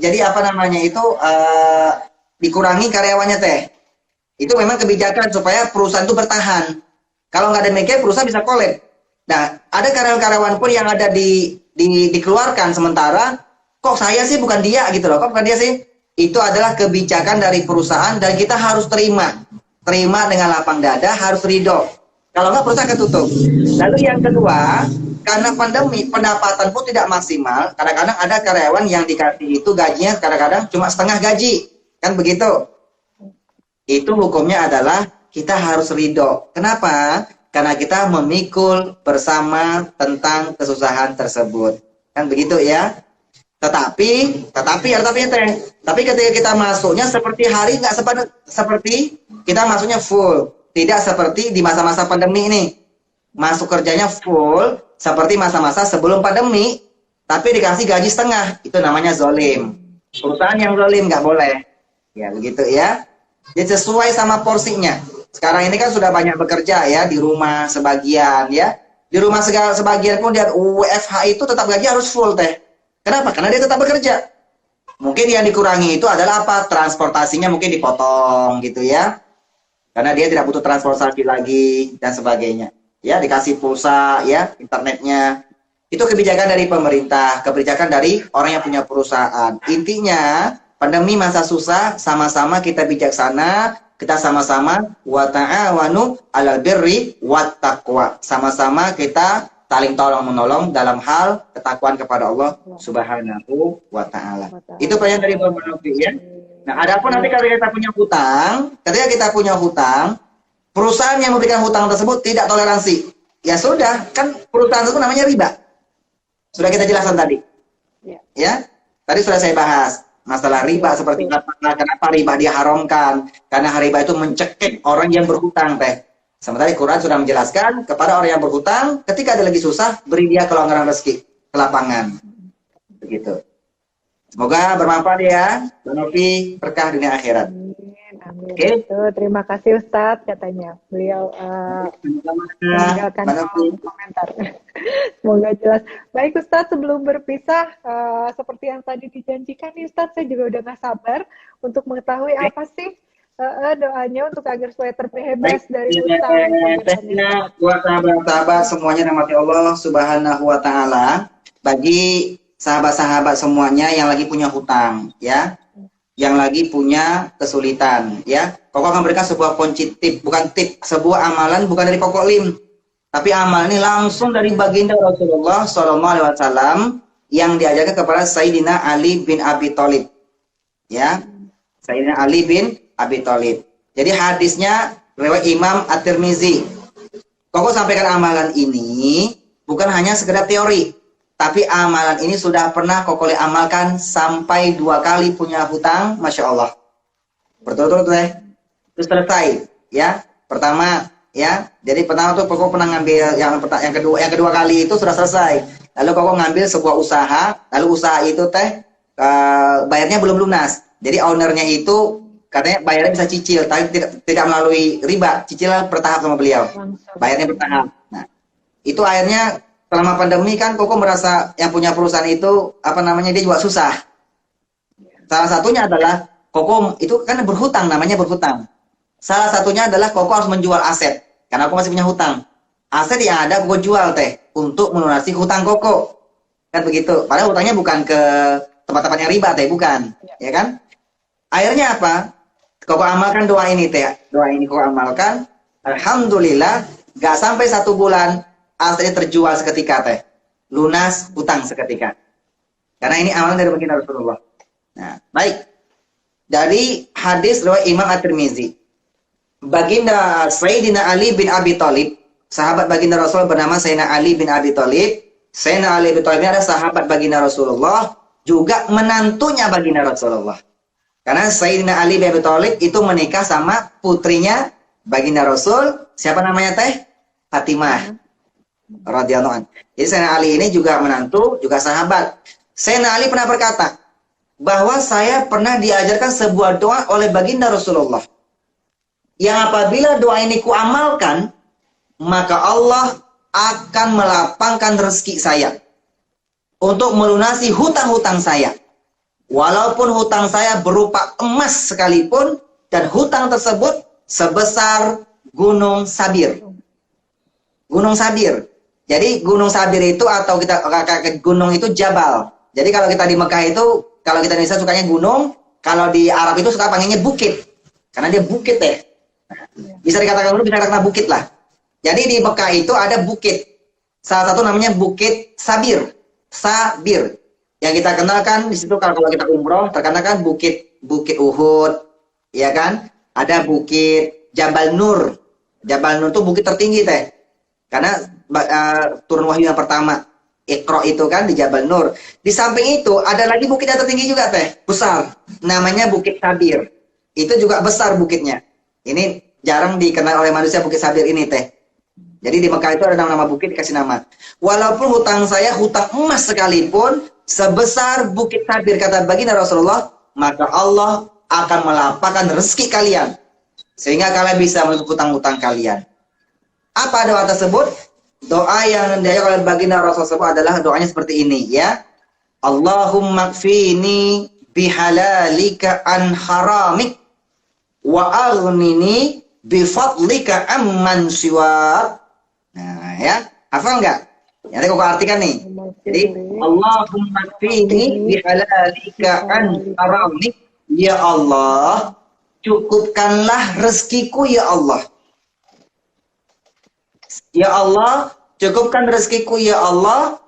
jadi apa namanya itu dikurangi karyawannya Teh. Itu memang kebijakan supaya perusahaan itu bertahan. Kalau nggak demikian perusahaan bisa kolab. Nah, ada karyawan-karyawan pun yang ada dikeluarkan sementara, kok saya sih bukan dia gitu loh, kok bukan dia sih? Itu adalah kebijakan dari perusahaan dan kita harus terima dengan lapang dada, harus ridho. Kalau nggak perusahaan ketutup. Lalu yang kedua, karena pandemi pendapatan pun tidak maksimal, kadang-kadang ada karyawan yang dikasih itu gajinya kadang-kadang cuma setengah gaji, kan begitu? Itu hukumnya adalah kita harus ridho. Kenapa? Karena kita memikul bersama tentang kesusahan tersebut. Kan begitu ya? Tetapi tapi ketika kita masuknya seperti hari nggak seperti kita masuknya full. Tidak seperti di masa-masa pandemi ini. Masuk kerjanya full seperti masa-masa sebelum pandemi, tapi dikasih gaji setengah. Itu namanya zolim. Perusahaan yang zolim nggak boleh. Ya begitu ya. Jadi sesuai sama porsinya. Sekarang ini kan sudah banyak bekerja ya di rumah sebagian ya. Di rumah sebagian pun dia WFH itu tetap gaji harus full Teh. Kenapa? Karena dia tetap bekerja. Mungkin yang dikurangi itu adalah apa? Transportasinya mungkin dipotong gitu ya. Karena dia tidak butuh transportasi lagi dan sebagainya. Ya, dikasih pulsa ya, internetnya. Itu kebijakan dari pemerintah, kebijakan dari orang yang punya perusahaan. Intinya, pandemi masa susah, sama-sama kita bijaksana, kita sama-sama wa ta'awanu 'alal birri wat taqwa. Sama-sama kita saling tolong-menolong dalam hal ketakwaan kepada Allah Subhanahu wa taala. Itu pernyataan dari Bapak Novi ya. Nah, adapun nanti kalau kita punya hutang, ketika kita punya hutang, perusahaan yang memberikan hutang tersebut tidak toleransi. Ya sudah, kan perusahaan itu namanya riba. Sudah kita jelaskan tadi. Ya. Tadi sudah saya bahas masalah riba seperti apa, kenapa riba diharamkan? Karena riba itu mencekik orang yang berhutang, Teh. Sementara Quran sudah menjelaskan kepada orang yang berhutang, ketika ada lagi susah, beri dia kelonggaran rezeki, kelapangan. Begitu. Semoga bermanfaat ya, Mbak Novi, berkah dunia akhirat. Amin. Oke. Terima kasih Ustadz katanya. Beliau meninggalkan komentar. Semoga jelas. Baik Ustadz, sebelum berpisah, seperti yang tadi dijanjikan nih Ustadz, saya juga udah gak sabar untuk mengetahui apa sih doanya untuk agar supaya terbebas dari utang. Buat sahabat-sahabat semuanya rahmati Allah Subhanahu wa taala, bagi sahabat-sahabat semuanya yang lagi punya hutang ya, yang lagi punya kesulitan ya, Koko akan berikan sebuah kunci tip, bukan tip, sebuah amalan bukan dari Koko Lim, tapi amal ini langsung dari baginda Rasulullah SAW yang diajarkan kepada Sayyidina Ali bin Abi Thalib ya, Sayyidina Ali bin Abi Thalib. Jadi hadisnya riwayat Imam At-Tirmizi. Koko sampaikan amalan ini bukan hanya sekedar teori, tapi amalan ini sudah pernah Koko amalkan sampai 2 kali punya hutang, Masya Allah. Berturut-turut deh. Terus selesai, ya. Pertama, ya. Jadi pertama tuh Koko pernah ngambil yang kedua kali itu sudah selesai. Lalu Koko ngambil sebuah usaha, lalu usaha itu bayarnya belum lunas. Jadi ownernya itu katanya bayarnya bisa cicil, tapi tidak melalui riba, cicilan bertahap sama beliau, Langsung. bayarnya bertahap. Nah, itu akhirnya selama pandemi kan Koko merasa yang punya perusahaan itu apa namanya dia juga susah. Salah satunya adalah Koko itu kan berhutang, namanya berhutang. Salah satunya adalah Koko harus menjual aset karena aku masih punya hutang. Aset yang ada Koko jual teh untuk melunasi hutang Koko. Kan begitu. Padahal hutangnya bukan ke tempat-tempat yang riba teh, bukan. Ya kan? Akhirnya apa? Koko amalkan doa ini teh. Doa ini Koko amalkan. Alhamdulillah, gak sampai 1 bulan asetnya terjual seketika teh. Lunas hutang seketika. Karena ini amalan dari baginda Rasulullah. Nah, baik. Dari hadis riwayat Imam At-Tirmizi. Baginda Sayyidina Ali bin Abi Thalib, sahabat baginda Rasul bernama Sayyidina Ali bin Abi Thalib. Sayyidina Ali bin Abi Thalib ini adalah sahabat baginda Rasulullah, juga menantunya baginda Rasulullah. Karena Sayyidina Ali bin Abi Thalib itu menikah sama putrinya baginda Rasul, siapa namanya teh? Fatimah radhiyallahu anha. Jadi Sayyidina Ali ini juga menantu, juga sahabat. Sayyidina Ali pernah berkata bahwa saya pernah diajarkan sebuah doa oleh baginda Rasulullah, yang apabila doa ini kuamalkan, maka Allah akan melapangkan rezeki saya untuk melunasi hutang-hutang saya. Walaupun hutang saya berupa emas sekalipun, dan hutang tersebut sebesar gunung Sabir. Gunung Sabir. Jadi gunung Sabir itu atau kita gunung itu jabal. Jadi kalau kita di Mekah itu, kalau kita di Indonesia sukanya gunung, kalau di Arab itu suka panggilnya bukit. Karena dia bukit deh. Bisa dikatakan gunung, bisa dikatakan bukit lah. Jadi di Mekah itu ada bukit. Salah satu namanya Bukit Sabir. Sabir. Yang kita kenalkan di situ kalau kita umroh terkenal kan bukit Uhud, ya kan? Ada bukit Jabal Nur. Jabal Nur itu bukit tertinggi teh. Karena turun wahyu yang pertama, Iqra itu kan di Jabal Nur. Di samping itu ada lagi bukit yang tertinggi juga teh, besar. Namanya Bukit Sabir. Itu juga besar bukitnya. Ini jarang dikenal oleh manusia Bukit Sabir ini teh. Jadi di Mekah itu ada nama bukit dikasih nama. Walaupun hutang saya hutang emas sekalipun sebesar Bukit Sabir kata baginda Rasulullah, maka Allah akan melapangkan rezeki kalian sehingga kalian bisa menutup hutang-hutang kalian. Apa doa tersebut? Doa yang diajarkan oleh baginda Rasulullah tersebut adalah doanya seperti ini ya. Allahumma kfini bihalalika an haramik wa aghnini bifadlika amman siwak. Nah, ya, hafal nggak? Nanti kok artikan nih. Jadi, Allahumma kfini bihalalika an haramik. Ya Allah, cukupkanlah rezekiku ya Allah. Ya Allah, cukupkan rezekiku ya Allah.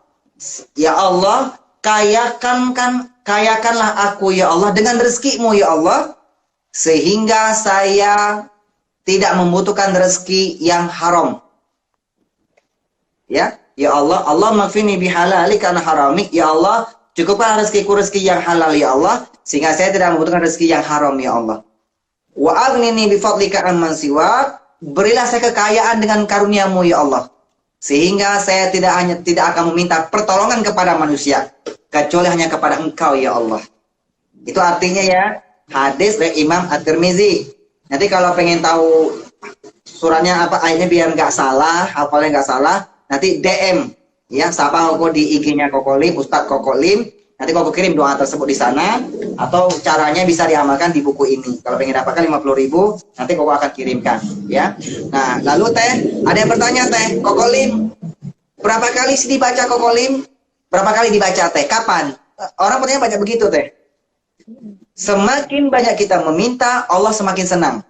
Ya Allah, kayakanlah aku ya Allah dengan rezekimu ya Allah, sehingga saya tidak membutuhkan rezeki yang haram. Ya Allah, Allah maghfirni bihalalika an haramik. Ya Allah, cukupkan rezekiku rezeki yang halal ya Allah, sehingga saya tidak membutuhkan rezeki yang haram ya Allah. Wa aghnini bifadlika amman siwak. Berilah saya kekayaan dengan karuniamu ya Allah, sehingga saya tidak akan meminta pertolongan kepada manusia kecuali hanya kepada Engkau ya Allah. Itu artinya ya hadis dari Imam At-Tirmizi. Nanti kalau pengen tahu suratnya apa, ayatnya biar nggak salah, hafalnya nggak salah, nanti DM ya, sapa Koko di IG-nya Koko Lim, Ustadz Koko Lim. Nanti Koko kirim doa tersebut di sana, atau caranya bisa diamalkan di buku ini. Kalau pengen dapatkan 50.000, nanti Koko akan kirimkan ya. Nah, lalu teh, ada yang bertanya teh, Koko Lim, berapa kali sih dibaca Koko Lim? Berapa kali dibaca teh? Kapan? Orang bertanya banyak begitu teh. Semakin banyak kita meminta, Allah semakin senang.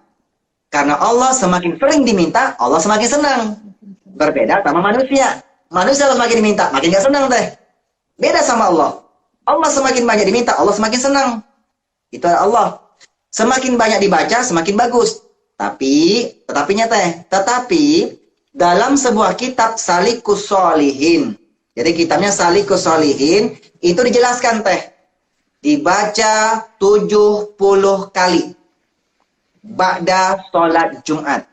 Karena Allah semakin sering diminta, Allah semakin senang. Berbeda sama manusia. Manusia semakin diminta, makin gak senang teh. Beda sama Allah. Allah semakin banyak diminta, Allah semakin senang. Itu Allah. Semakin banyak dibaca, semakin bagus. Tetapinya teh, dalam sebuah kitab Salikus Sholihin. Jadi kitabnya Salikus Sholihin itu dijelaskan teh, dibaca 70 kali ba'da sholat Jumat.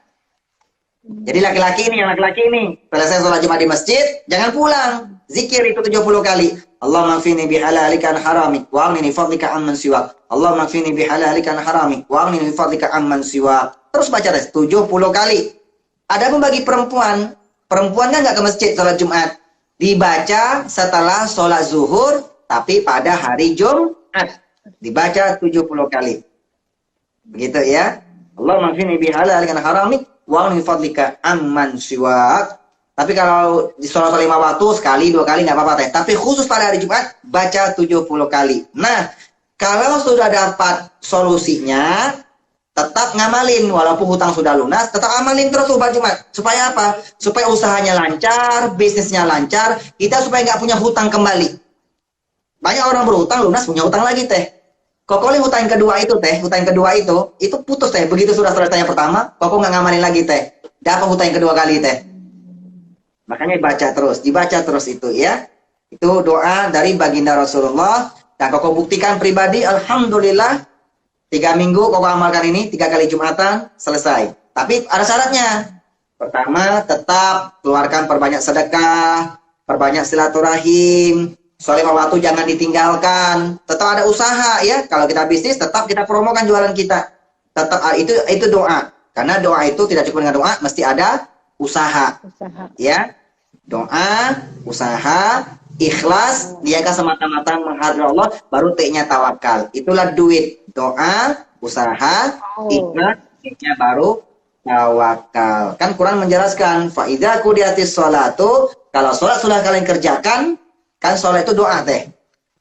Jadi laki-laki ini, selesai sholat Jumat di masjid, jangan pulang. Zikir itu 70 kali. Allahumma kfini bihalalika an haramik, wa aghnini fadlika amman siwak. Allahumma kfini bihalalika an haramik, wa aghnini fadlika amman siwak. Terus baca 70 kali. Ada pun bagi perempuan kan nggak ke masjid sholat Jumat. Dibaca setelah sholat zuhur, tapi pada hari Jumat. Dibaca 70 kali. Begitu ya. Allahumma kfini bihalalika an haramik, wa aghnini fadlika amman siwak. Tapi kalau di sholat 5 waktu, sekali, 2 kali, nggak apa-apa teh. Tapi khusus pada hari Jumat, baca 70 kali. Nah, kalau sudah dapat solusinya, tetap ngamalin. Walaupun hutang sudah lunas, tetap amalin terus sholat Jumat. Supaya apa? Supaya usahanya lancar, bisnisnya lancar, kita supaya nggak punya hutang kembali. Banyak orang berhutang, lunas, punya hutang lagi teh. Kokoli hutang yang kedua itu teh, hutang yang kedua itu putus teh. Begitu sudah selesai yang pertama, koko nggak ngamalin lagi teh. Dapat hutang yang kedua kali teh. Makanya dibaca terus itu ya. Itu doa dari baginda Rasulullah. Dan koko buktikan pribadi, alhamdulillah 3 minggu koko amalkan ini, 3 kali Jumatan, selesai. Tapi ada syaratnya. Pertama, tetap keluarkan perbanyak sedekah, perbanyak silaturahim, sholat 5 waktu jangan ditinggalkan. Tetap ada usaha ya. Kalau kita bisnis, tetap kita promokan jualan kita. Tetap itu doa. Karena doa itu tidak cukup dengan doa, mesti ada usaha. Ya. Doa, usaha, ikhlas, niaga semata-mata menghadap Allah, baru T-nya tawakal. Itulah duit. Doa, usaha, ikhlas, T-nya baru tawakal. Kan Quran menjelaskan, fa idza qudiyatis sholatu, kalau sholat sudah kalian kerjakan, kan sholat itu doa teh.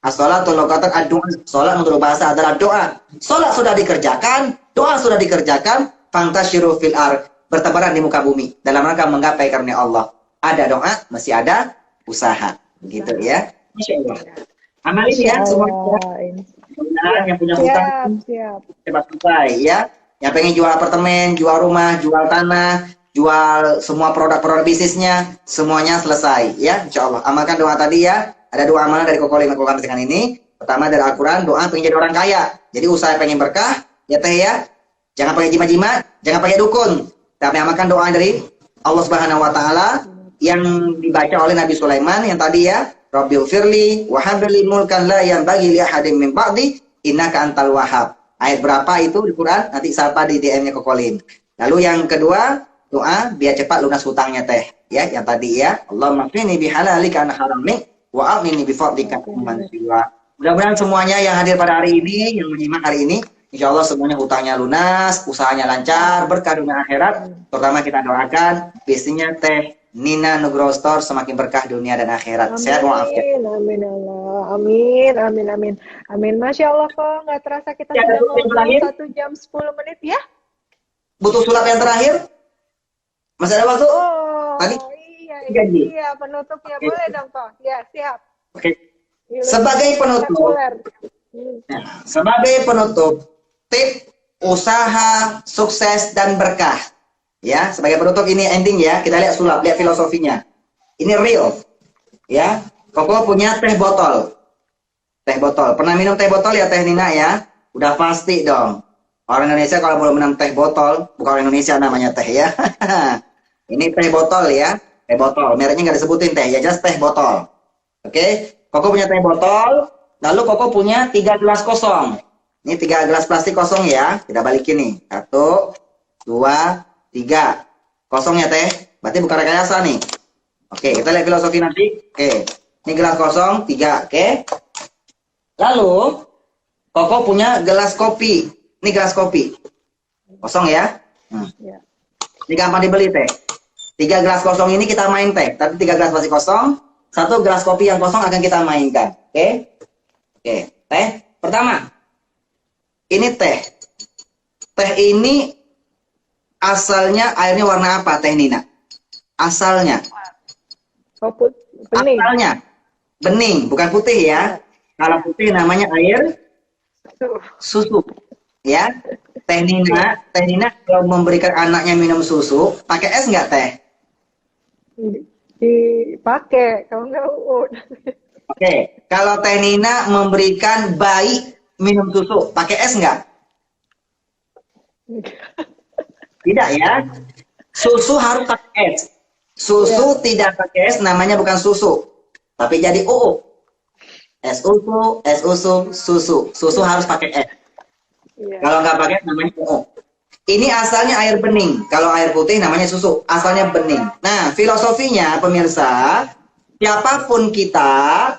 As-sholatu lughatan ad-du'a. Sholat menurut bahasa adalah doa. Sholat sudah dikerjakan, doa sudah dikerjakan, fantasyiru fil ardh, bertebaran di muka bumi dalam rangka menggapai karunia Allah. Ada doa, masih ada usaha. Gitu ya. Masya Allah. Amalin ya semua. Yang punya hutang, cepat selesai ya. Yang pengen jual apartemen, jual rumah, jual tanah, jual semua produk-produk bisnisnya, semuanya selesai ya. Insya Allah. Amalkan doa tadi ya. Ada 2 amalan dari Kokoli yang melakukan dengan ini. Pertama dari Al-Quran, doa pengen jadi orang kaya. Jadi usaha pengen berkah, ya teh ya. Jangan pakai jimat-jimat, jangan pakai dukun. Tapi amalkan doa dari Allah Subhanahu wa taala yang dibaca oleh Nabi Sulaiman yang tadi ya, Rabbil firli wa habli mulkan la yanbaghi li ahadin min ba'di innaka antal wahhab. Ayat berapa itu di Quran? Nanti sapa di DM-nya Kokolin. Lalu yang kedua, doa biar cepat lunas hutangnya teh. Ya, yang tadi ya, Allahumma qini bihalalika an haramik wa aghnini bi fadlika amman siwa. Mudah-mudahan semuanya yang hadir pada hari ini, yang menyimak hari ini, insya Allah semuanya hutangnya lunas, usahanya lancar, berkah dunia akhirat. Terutama kita doakan bisnisnya teh Nina Nugroho Store semakin berkah dunia dan akhirat. Sehat walafiat. Amin Allah. Amin. Masya Allah kok nggak terasa kita Ya, sudah ngobrol 1 jam 10 menit ya. Butuh sulap yang terakhir? Masih ada waktu? Oh, Tadi? iya penutupnya. Boleh dong kok. Ya, siap. Oke. Sebagai penutup, tip usaha sukses dan berkah. Ya, sebagai penutup ini ending ya. Kita lihat sulap, lihat filosofinya. Ini real. Ya, Koko punya teh botol. Teh botol. Pernah minum teh botol ya Teh Nina ya? Udah pasti dong. Orang Indonesia kalau belum minum teh botol, bukan orang Indonesia namanya teh ya. Ini teh botol ya. Teh botol. Mereknya nggak disebutin teh, ya jelas teh botol. Oke. Koko punya teh botol. Lalu Koko punya 3 gelas kosong. Ini 3 gelas plastik kosong ya. Kita balikin nih. 1, 2, 3. Kosong ya teh. Berarti bukan rekayasa nih. Oke, kita lihat filosofi nanti. Oke. Ini gelas kosong 3. Oke. Lalu Koko punya gelas kopi. Ini gelas kopi. Kosong ya. Ini gampang dibeli teh. 3 gelas kosong ini kita main teh. Tapi 3 gelas masih kosong. 1 gelas kopi yang kosong akan kita mainkan. Oke. Oke. Teh. Pertama. Ini teh. Teh ini asalnya airnya warna apa Teh Nina? Asalnya. Bening. Asalnya. Bening. Bukan putih ya. Kalau putih namanya air susu. Ya. Teh Nina kalau memberikan anaknya minum susu, pakai es nggak teh? Dipakai, kalau nggak Oke, kalau Teh Nina memberikan bayi minum susu, pakai es nggak? Tidak ya. Susu harus pakai es. Susu tidak pakai es namanya bukan susu. Tapi jadi UU. Es susu, susu. Susu harus pakai es. Iya. Kalau nggak pakai namanya UU. Ini asalnya air bening. Kalau air putih namanya susu. Asalnya bening. Nah, filosofinya pemirsa, siapapun kita,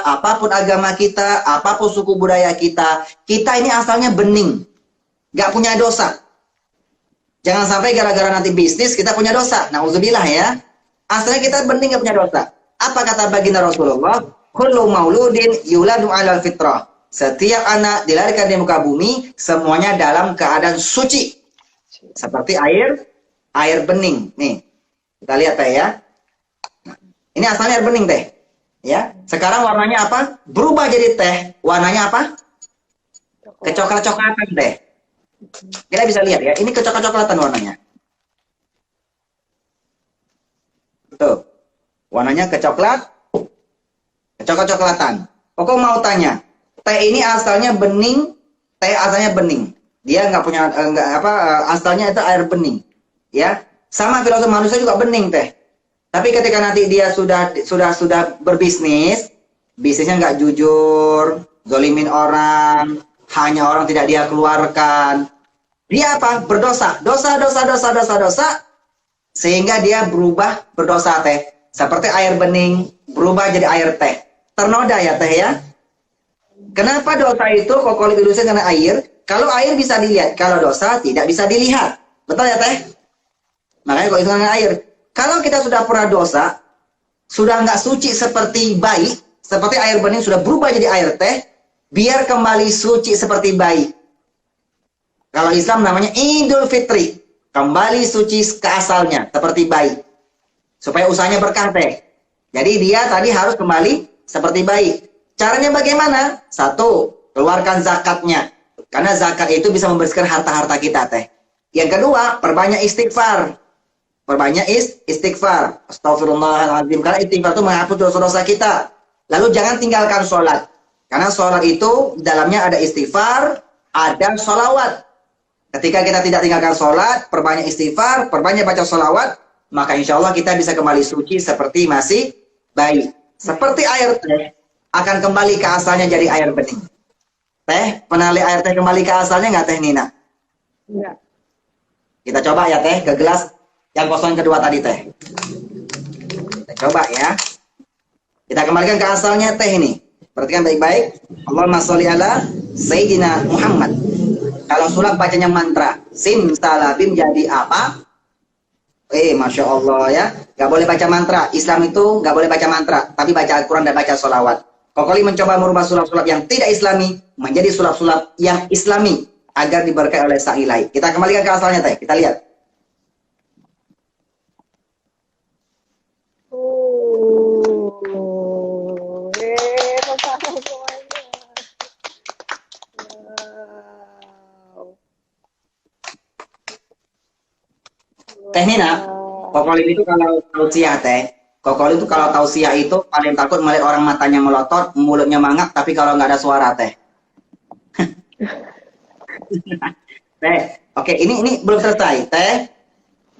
apapun agama kita, apapun suku budaya kita ini asalnya bening. Nggak punya dosa. Jangan sampai gara-gara nanti bisnis kita punya dosa. Nauzubillah ya. Asalnya kita bening nggak punya dosa. Apa kata baginda Rasulullah? Kullu mauludin yuladu 'alal fitrah. Setiap anak dilahirkan di muka bumi semuanya dalam keadaan suci. Seperti air bening. Nih. Kita lihat teh ya. Nah, ini asalnya air bening teh. Ya. Sekarang warnanya apa? Berubah jadi teh. Warnanya apa? Kecoklat-coklatan teh. Kita bisa lihat ya. Ini kecoklat-coklatan warnanya. Tuh. Warnanya kecoklat-coklatan. Koko mau tanya, teh ini asalnya bening, dia nggak punya asalnya itu air bening, ya. Sama filosofi manusia juga bening teh. Tapi ketika nanti dia sudah bisnisnya nggak jujur, zolimin orang, hanya orang tidak dia keluarkan, dia apa? Berdosa, dosa, sehingga dia berubah berdosa teh. Seperti air bening berubah jadi air teh. Ternoda ya teh ya. Kenapa dosa itu kokolit dilusin karena air? Kalau air bisa dilihat, kalau dosa tidak bisa dilihat. Betul ya teh? Makanya kalau itu karena air. Kalau kita sudah pernah dosa, sudah nggak suci seperti bayi, seperti air bening sudah berubah jadi air teh, biar kembali suci seperti bayi. Kalau Islam namanya Idul Fitri, kembali suci ke asalnya seperti bayi. Supaya usahanya berkah teh. Jadi dia tadi harus kembali seperti bayi. Caranya bagaimana? Satu, keluarkan zakatnya. Karena zakat itu bisa membersihkan harta-harta kita teh. Yang kedua, perbanyak istighfar. Istighfar. Astagfirullahaladzim. Karena istighfar itu menghapus dosa-dosa kita. Lalu jangan tinggalkan sholat. Karena sholat itu dalamnya ada istighfar, ada sholawat. Ketika kita tidak tinggalkan sholat, perbanyak istighfar, perbanyak baca sholawat, maka insya Allah kita bisa kembali suci seperti masih bayi. Seperti air teh akan kembali ke asalnya jadi air bening. Teh, pernah lihat air teh kembali ke asalnya nggak teh Nina? Enggak. Kita coba ya teh ke gelas yang kosong kedua tadi teh. Kita coba ya. Kita kembalikan ke asalnya teh ini. Perhatikan baik-baik. Allahumma sholli ala Sayyidina Muhammad. Kalau sulap bacanya mantra. Sim salabim jadi apa? Masya Allah ya. Gak boleh baca mantra. Islam itu gak boleh baca mantra. Tapi baca Al-Quran dan baca sholawat. Kokoli mencoba merubah sulap-sulap yang tidak Islami menjadi sulap-sulap yang Islami. Agar diberkahi oleh sang ilahi. Kita kembalikan ke asalnya teh. Kita lihat. Teh Nina, kokolin itu kalau tausiah teh, kokolin itu kalau tausiah itu paling takut melihat orang matanya melotot, mulutnya mangap, tapi kalau nggak ada suara teh. Teh, oke, ini belum selesai teh.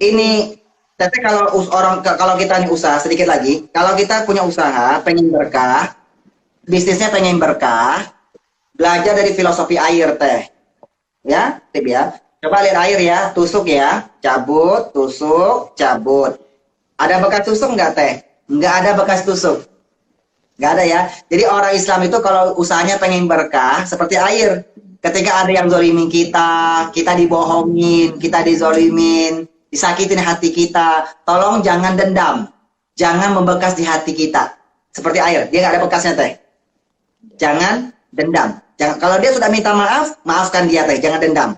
Ini teh kalau kita nih usaha sedikit lagi, kalau kita punya usaha pengen berkah, bisnisnya pengen berkah, belajar dari filosofi air teh, ya, tip ya. Coba lihat air ya, tusuk ya, cabut, tusuk, cabut. Ada bekas tusuk nggak teh? Nggak ada bekas tusuk. Nggak ada ya. Jadi orang Islam itu kalau usahanya pengen berkah, seperti air. Ketika ada yang zolimin kita dibohongin, kita dizolimin, disakitin hati kita, tolong jangan dendam. Jangan membekas di hati kita. Seperti air, dia nggak ada bekasnya teh. Jangan dendam. Kalau dia sudah minta maaf, maafkan dia teh, jangan dendam.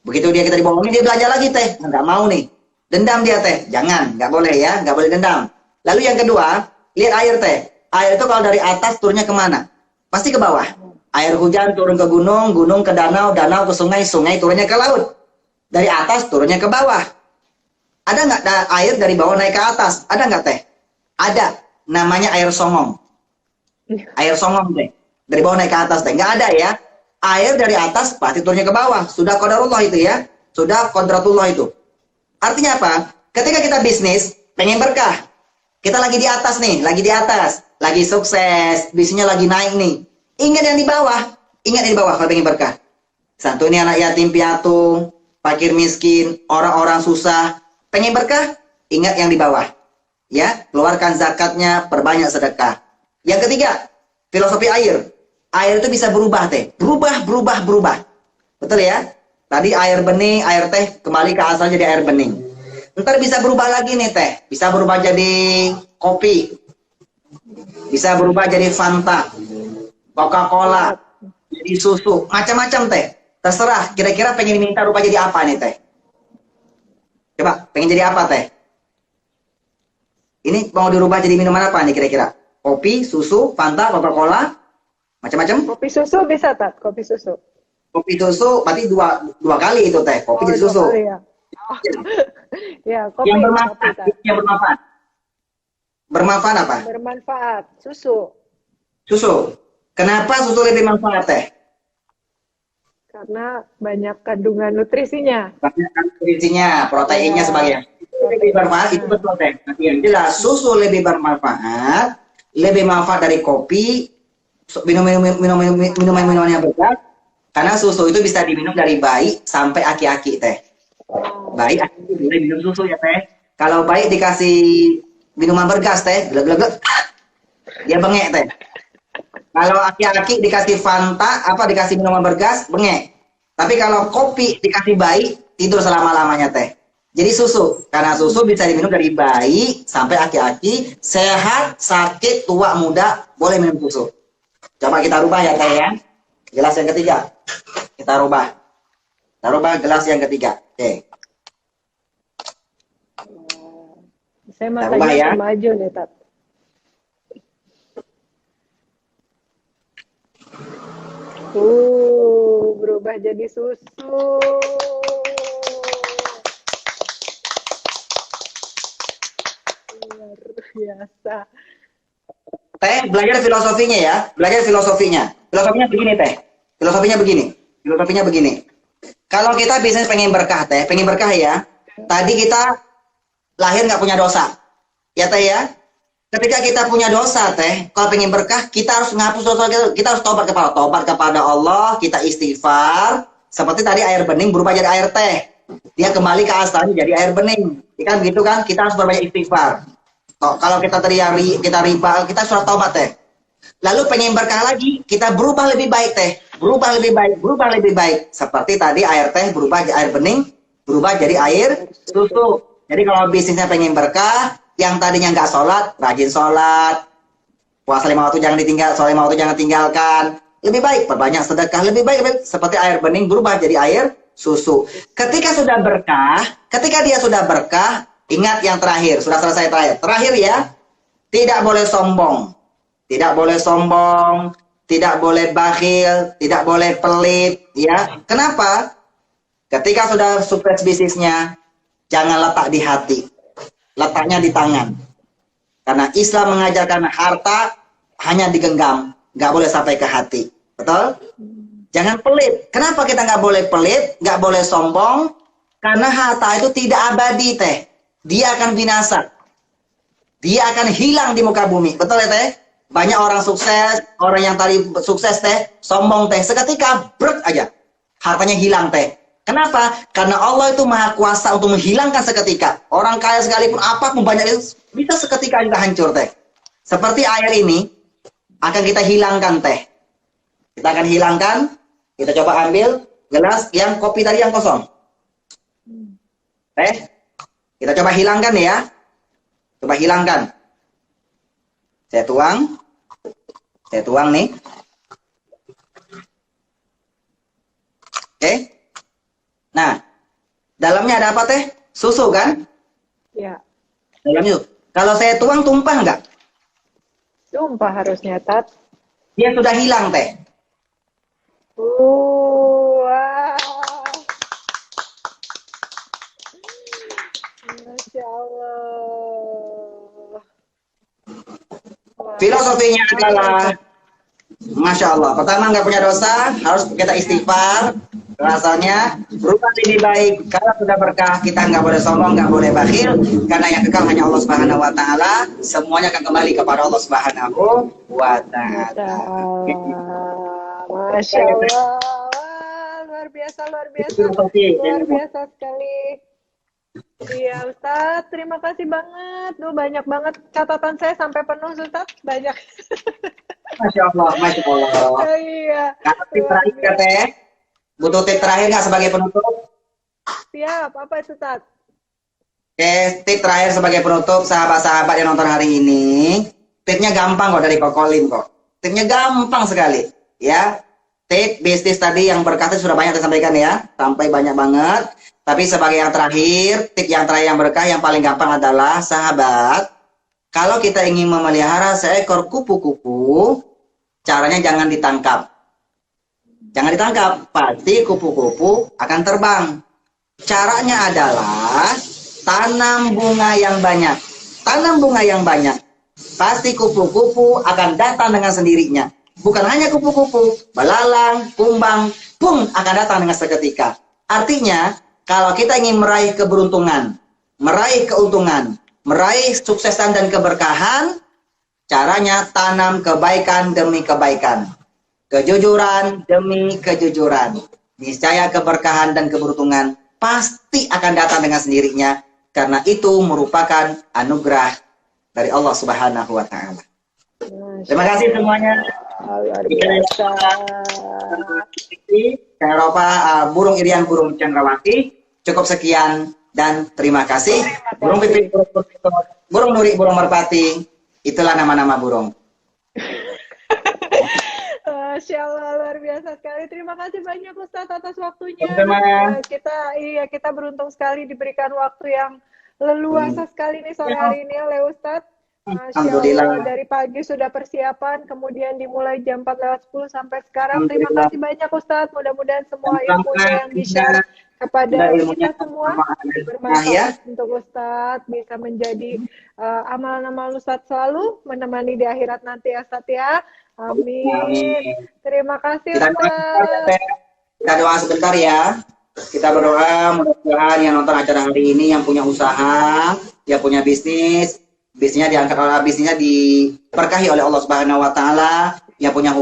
Begitu kita dibohongin, dia belajar lagi teh. Nggak mau nih. Dendam dia teh. Jangan. Nggak boleh ya. Nggak boleh dendam. Lalu yang kedua, lihat air teh. Air itu kalau dari atas turunnya kemana? Pasti ke bawah. Air hujan turun ke gunung, gunung ke danau, danau ke sungai, sungai turunnya ke laut. Dari atas turunnya ke bawah. Ada nggak air dari bawah naik ke atas? Ada nggak teh? Ada. Namanya air songong. Air songong teh. Dari bawah naik ke atas teh. Nggak ada ya. Air dari atas pasti turunnya ke bawah. Sudah qadarullah itu ya. Sudah kodratullah itu. Artinya apa? Ketika kita bisnis, pengen berkah. Kita lagi di atas nih, lagi di atas. Lagi sukses, bisnisnya lagi naik nih. Ingat yang di bawah. Ingat yang di bawah kalau pengen berkah. Satu ini anak yatim piatu, fakir miskin, orang-orang susah. Pengen berkah? Ingat yang di bawah. Ya, keluarkan zakatnya, perbanyak sedekah. Yang ketiga, filosofi air. Air itu bisa berubah teh. Berubah. Betul ya? Tadi air bening, air teh kembali ke asal jadi air bening. Ntar bisa berubah lagi nih teh. Bisa berubah jadi kopi. Bisa berubah jadi Fanta, Coca-Cola, jadi susu, macam-macam teh. Terserah, kira-kira pengen minta rubah jadi apa nih teh? Coba, pengen jadi apa teh? Ini mau dirubah jadi minuman apa nih kira-kira? Kopi, susu, Fanta, Coca-Cola, macam-macam? Kopi susu bisa, Tat? Kopi susu. Kopi susu, berarti dua kali itu teh. Kopi jadi 2 susu. kali ya. Ya, kopi. Yang bermanfaat, Kopi, Tat. yang bermanfaat. Bermanfaat apa? Bermanfaat. Susu. Susu. Kenapa susu lebih manfaat teh? Karena banyak kandungan nutrisinya. Banyak nutrisinya, proteinnya Ya. sebagainya. Lebih bermanfaat itu betul teh. Tapi yang jelas susu lebih bermanfaat, lebih manfaat dari kopi, minuman yang bergas. Karena susu itu bisa diminum dari bayi sampai aki-aki teh. Bayi aki boleh minum susu ya teh. Kalau bayi dikasih minuman bergas teh, glek dia bengek teh. Kalau aki-aki dikasih Fanta, dikasih minuman bergas, bengek. Tapi kalau kopi dikasih bayi, tidur selama-lamanya teh. Jadi susu, karena susu bisa diminum dari bayi sampai aki-aki, sehat, sakit, tua, muda, boleh minum susu. Coba kita rubah ya teh ya. Gelas yang ketiga, kita rubah. Kita rubah gelas yang ketiga. Oke. Saya Rubah matanya ya. maju nih, Tat. Berubah jadi susu. Luar biasa. Teh, belajar filosofinya ya. Belajar filosofinya. Filosofinya begini teh. Filosofinya begini. Kalau kita bisnis pengen berkah teh, pengen berkah ya. Tadi kita lahir nggak punya dosa. Ya teh ya. Ketika kita punya dosa teh, kalau pengen berkah, kita harus menghapus dosa kita harus tobat kepada Allah, kita istighfar. Seperti tadi air bening berubah jadi air teh. Dia kembali ke asalnya jadi air bening. Kan gitu kan? Kita harus berbanyak istighfar. Kalau kita kita riba, kita sudah tobat teh. Lalu pengen berkah lagi, kita berubah lebih baik teh. Berubah lebih baik. Seperti tadi air teh berubah jadi air bening, berubah jadi air susu. Jadi kalau bisnisnya pengen berkah, yang tadinya nggak sholat, rajin sholat. Puasa 5 waktu jangan ditinggal, sholat 5 waktu jangan tinggalkan. Lebih baik, perbanyak sedekah. Lebih baik, seperti air bening berubah jadi air susu. Ketika dia sudah berkah, ingat yang terakhir, sudah selesai terakhir. Terakhir ya, tidak boleh sombong. Tidak boleh bakhil, tidak boleh pelit. Ya, kenapa? Ketika sudah sukses bisnisnya, jangan letak di hati. Letaknya di tangan. Karena Islam mengajarkan harta hanya digenggam, nggak boleh sampai ke hati. Betul? Jangan pelit. Kenapa kita nggak boleh pelit, nggak boleh sombong? Karena harta itu tidak abadi teh. Dia akan binasa. Dia akan hilang di muka bumi. Betul ya teh? Banyak orang sukses, orang yang tadi sukses teh, sombong teh. Seketika brek aja. Hartanya hilang teh. Kenapa? Karena Allah itu maha kuasa untuk menghilangkan seketika. Orang kaya sekalipun apapun banyak itu bisa seketika juga hancur teh. Seperti air ini akan kita hilangkan teh. Kita akan hilangkan. Kita coba ambil gelas yang kopi tadi yang kosong. Teh. Kita coba hilangkan ya. Coba hilangkan. Saya tuang nih. Oke. Nah, dalamnya ada apa teh? Susu kan? Ya. Dalamnya. Kalau saya tuang tumpah nggak? Tumpah harusnya, Tat. Dia sudah hilang teh. Wah. Masya Allah. Filosofinya adalah, Masya Allah. Pertama nggak punya dosa, harus kita istighfar. Rasanya Berubah lebih baik. Kalau sudah berkah, kita nggak boleh sombong, nggak boleh bakhil, karena yang kekal hanya Allah Subhanahu Wa Taala. Semuanya akan kembali kepada Allah Subhanahu Wa Taala. Masya Allah, luar biasa, luar biasa sekali. Iya Ustadz, terima kasih banget. Duh, banyak banget catatan saya sampai penuh Ustadz, banyak. Masya Allah, Masya Allah. Iya. Tip terakhir teh, butuh tip terakhir nggak sebagai penutup? Siap, apa itu Ustadz? Oke, tip terakhir sebagai penutup, sahabat-sahabat yang nonton hari ini, tipnya gampang kok dari Kokolin kok. Tipnya gampang sekali, ya. Tip bisnis tadi yang berkah sudah banyak disampaikan ya, sampai banyak banget. Tapi sebagai yang terakhir, tip yang terakhir yang berkah yang paling gampang adalah sahabat, kalau kita ingin memelihara seekor kupu-kupu, caranya jangan ditangkap. Jangan ditangkap, pasti kupu-kupu akan terbang. Caranya adalah tanam bunga yang banyak. Tanam bunga yang banyak. Pasti kupu-kupu akan datang dengan sendirinya. Bukan hanya kupu-kupu, belalang, kumbang pun akan datang dengan seketika. Artinya, kalau kita ingin meraih keberuntungan, meraih keuntungan, meraih suksesan dan keberkahan, caranya tanam kebaikan demi kebaikan. Kejujuran demi kejujuran. Niscaya keberkahan dan keberuntungan pasti akan datang dengan sendirinya. Karena itu merupakan anugerah dari Allah Subhanahu wa Ta'ala. Terima kasih semuanya. Luar biasa. Saya Ropa, burung Irian, burung Cendrawati. Cukup sekian dan terima kasih. Burung Pipit, burung Nuri, burung Merpati. Itulah nama-nama burung. Masya Allah, luar biasa sekali. Terima kasih banyak Ustadz atas waktunya. Kita beruntung sekali diberikan waktu yang leluasa sekali nih sore hari ini oleh Ustadz. Masya Allah, dari pagi sudah persiapan, kemudian dimulai jam 4:10 sampai sekarang. Terima kasih banyak Ustadz. Mudah-mudahan semua ilmunya yang di-share kepada kita semua bermanfaat untuk Ustadz, bisa menjadi amalan-amalan Ustadz selalu menemani di akhirat nanti ya Ustadz ya. Amin. Terima kasih Ustadz. Kita doa sebentar ya. Kita berdoa mudah-mudahan yang nonton acara hari ini, yang punya usaha, yang punya bisnisnya diangkat oleh bisnisnya diberkahi oleh Allah Subhanahu wa Ta'ala, yang punya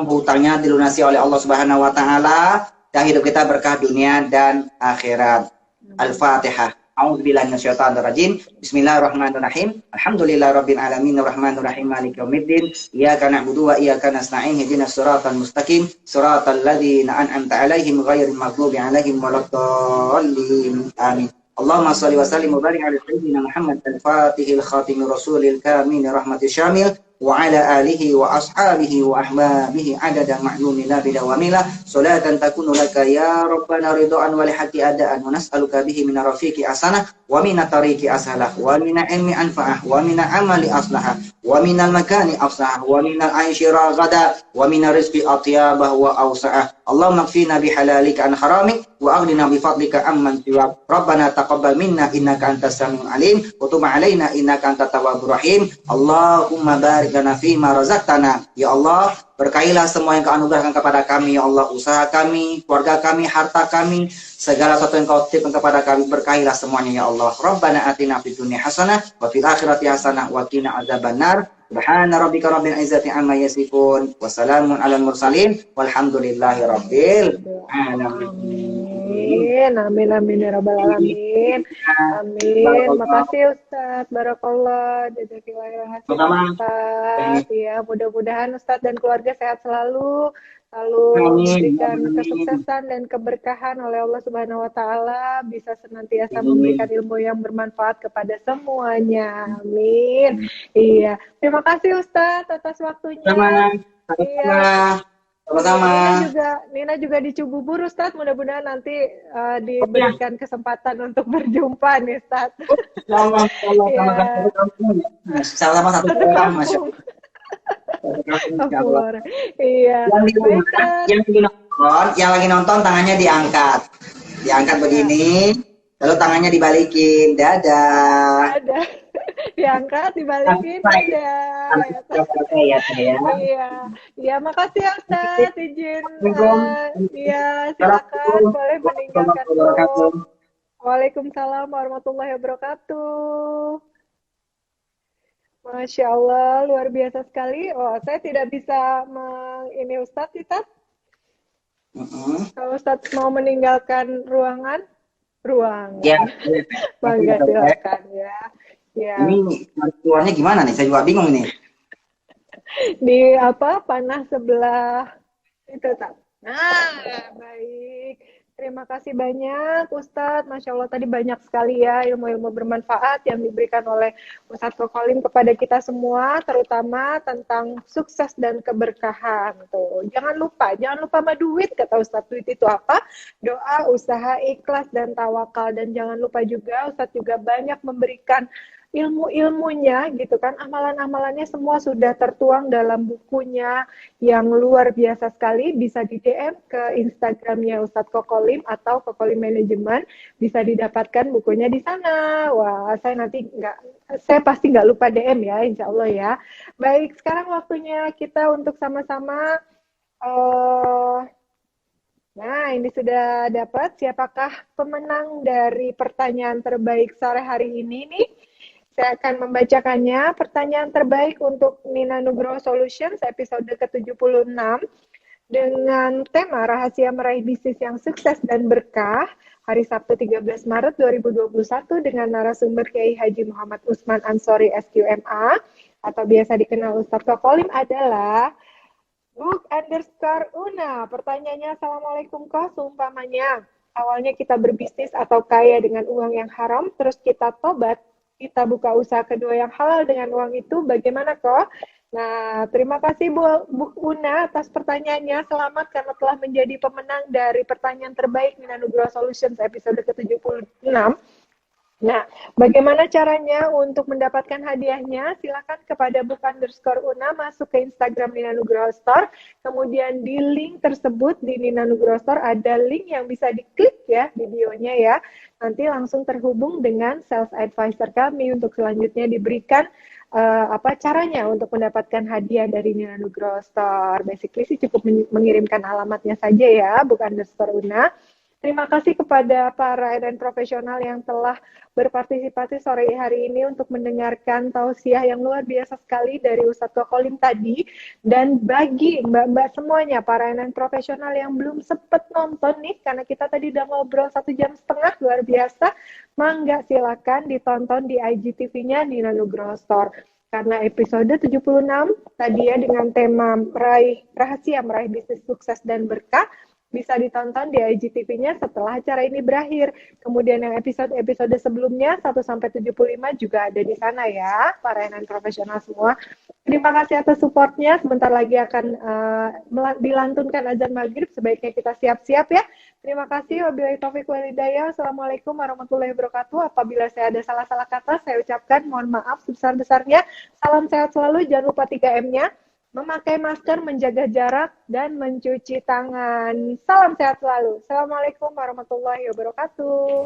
hutangnya dilunasi oleh Allah Subhanahu wa Ta'ala, dan hidup kita berkah dunia dan akhirat. Al-Fatihah. A'udzubillahi minasyaitonir rajim. Bismillahirrahmanirrahim. Alhamdulillahirabbil alamin arrahmanir rahim maliki yaumiddin. Iyyaka na'budu wa iyyaka nasta'in. Ihdinas siratal mustaqim. Siratal ladzina an'amta 'alaihim ghairil maghdubi 'alaihim waladdallin. Amin. Allahumma shalli wa sallim wa barik ala sayyidina Muhammad al-Fatihil khatimir rasulil kamil rahmatil syamil wa ala alihi wa ashabihi wa ahbabihi adada ma'lumi la bidawamila salatan takunu laka ya rabbana ridwan wa lihaqi adaan wa nas'aluka bihi min rafiqi asana wa min tariqi ashalah wa min ilmi anfa'ah wa min amali aslah wa min al-makani afsah wa min al-aishi raghada wa min rizqi atyabah wa awsa'ah. Allahumma kfina bihalalika an haramik wa aghnina bifadlika amman siwak. Rabbana taqabbal minna innaka antas samiul alim wa tub alaina innaka antat tawwabur rahim. Allahumma barik lana fima razaqtana. Ya Allah, berkailah semua yang Kau anugerahkan kepada kami ya Allah, usaha kami, keluarga kami, harta kami, segala sesuatu yang Kau titipkan kepada kami, berkailah semuanya ya Allah. Rabbana atina fid dunya hasanah wa fil akhirati hasanah wa qina adzabannar. Subhana rabbika rabbil izzati amma yasifun wa salamun alal mursalin walhamdulillahi rabbil alamin. Amin, amin ya rabbal alamin. Amin. Makasih Ustadz. Barakallah. Jazakillah Ustadz. Ya, mudah-mudahan Ustadz dan keluarga sehat selalu diberikan kesuksesan dan keberkahan oleh Allah Subhanahu wa Ta'ala, bisa senantiasa memberikan ilmu yang bermanfaat kepada semuanya. Amin. Iya. Terima kasih Ustadz atas waktunya. Iya. Sama-sama. Nina juga di Cibubur Ustadz, mudah-mudahan nanti diberikan kesempatan untuk berjumpa nih Ustadz. Sama-sama satu orang, Masya Allah. Iya. Yang lagi nonton tangannya diangkat begini, lalu tangannya dibalikin, dadah. diangkat, dibalikin, Santai. udah. Santai ya saya. Iya, iya, makasih ya Ustaz, izin, Assalamualaikum. iya, silakan, Assalamualaikum boleh meninggalkan warahmatullahi wabarakatuh. room. Waalaikumsalam warahmatullahi wabarakatuh. Masya Allah, luar biasa sekali. Oh, saya tidak bisa ini Ustadz, Ustadz. Kalau Ustadz mau meninggalkan ruangan, Ya, bangga silakan ya. Ya. Ini keluarnya gimana nih? Saya juga bingung nih. Di apa panah sebelah itu tak. Nah, baik. Terima kasih banyak Ustadz. Masya Allah tadi banyak sekali ya ilmu-ilmu bermanfaat yang diberikan oleh Ustadz Kokolim kepada kita semua, terutama tentang sukses dan keberkahan. Tuh, jangan lupa sama duit, kata Ustadz. Duit itu apa? Doa, usaha, ikhlas, dan tawakal. Dan jangan lupa juga Ustadz juga banyak memberikan ilmu-ilmunya gitu kan, amalan-amalannya semua sudah tertuang dalam bukunya yang luar biasa sekali. Bisa di DM ke Instagramnya Ustadz Kokolim atau Kokolim Manajemen, bisa didapatkan bukunya di sana. Wah, saya pasti nggak lupa DM ya, insya Allah ya. Baik, sekarang waktunya kita untuk sama-sama nah, ini sudah dapat siapakah pemenang dari pertanyaan terbaik sore hari ini nih. Saya akan membacakannya. Pertanyaan terbaik untuk Nina Nugroho Solutions episode ke-76 dengan tema Rahasia Meraih Bisnis yang Sukses dan Berkah, hari Sabtu 13 Maret 2021 dengan narasumber Kiai Haji Muhammad Usman Ansori SQMA atau biasa dikenal Ustadz Kokolim adalah Book_Una. Pertanyaannya, Assalamualaikum kok, seumpamanya awalnya kita berbisnis atau kaya dengan uang yang haram, terus kita tobat, kita buka usaha kedua yang halal dengan uang itu, bagaimana kok? Nah, terima kasih Bu Una atas pertanyaannya. Selamat karena telah menjadi pemenang dari pertanyaan terbaik Nina Nugroho Solutions episode ke-76. Nah, bagaimana caranya untuk mendapatkan hadiahnya? Silakan kepada book_una, masuk ke Instagram Nina Nugroho Store. Kemudian di link tersebut di Nina Nugroho Store ada link yang bisa diklik ya di bio-nya ya. Nanti langsung terhubung dengan sales advisor kami untuk selanjutnya diberikan apa caranya untuk mendapatkan hadiah dari Nina Nugroho Store. Basically sih cukup mengirimkan alamatnya saja ya, book_una. Terima kasih kepada para RN profesional yang telah berpartisipasi sore hari ini untuk mendengarkan tausiah yang luar biasa sekali dari Ustadz Kokolim tadi. Dan bagi mbak-mbak semuanya, para RN profesional yang belum sempat nonton nih, karena kita tadi udah ngobrol 1,5 jam, luar biasa, mangga silakan ditonton di IGTV-nya Nina Nugroho Store. Karena episode 76 tadi ya dengan tema rahasia meraih bisnis sukses dan berkah, bisa ditonton di IGTV-nya setelah acara ini berakhir. Kemudian yang episode sebelumnya 1-75 juga ada di sana ya, para NN profesional semua. Terima kasih atas supportnya. Sebentar lagi akan dilantunkan azan maghrib, sebaiknya kita siap-siap ya. Terima kasih. Wabillahi taufiq wal hidayah. Assalamualaikum warahmatullahi wabarakatuh. Apabila saya ada salah-salah kata, saya ucapkan mohon maaf sebesar-besarnya. Salam sehat selalu, jangan lupa 3M-nya. Memakai masker, menjaga jarak, dan mencuci tangan. Salam sehat selalu. Assalamualaikum warahmatullahi wabarakatuh.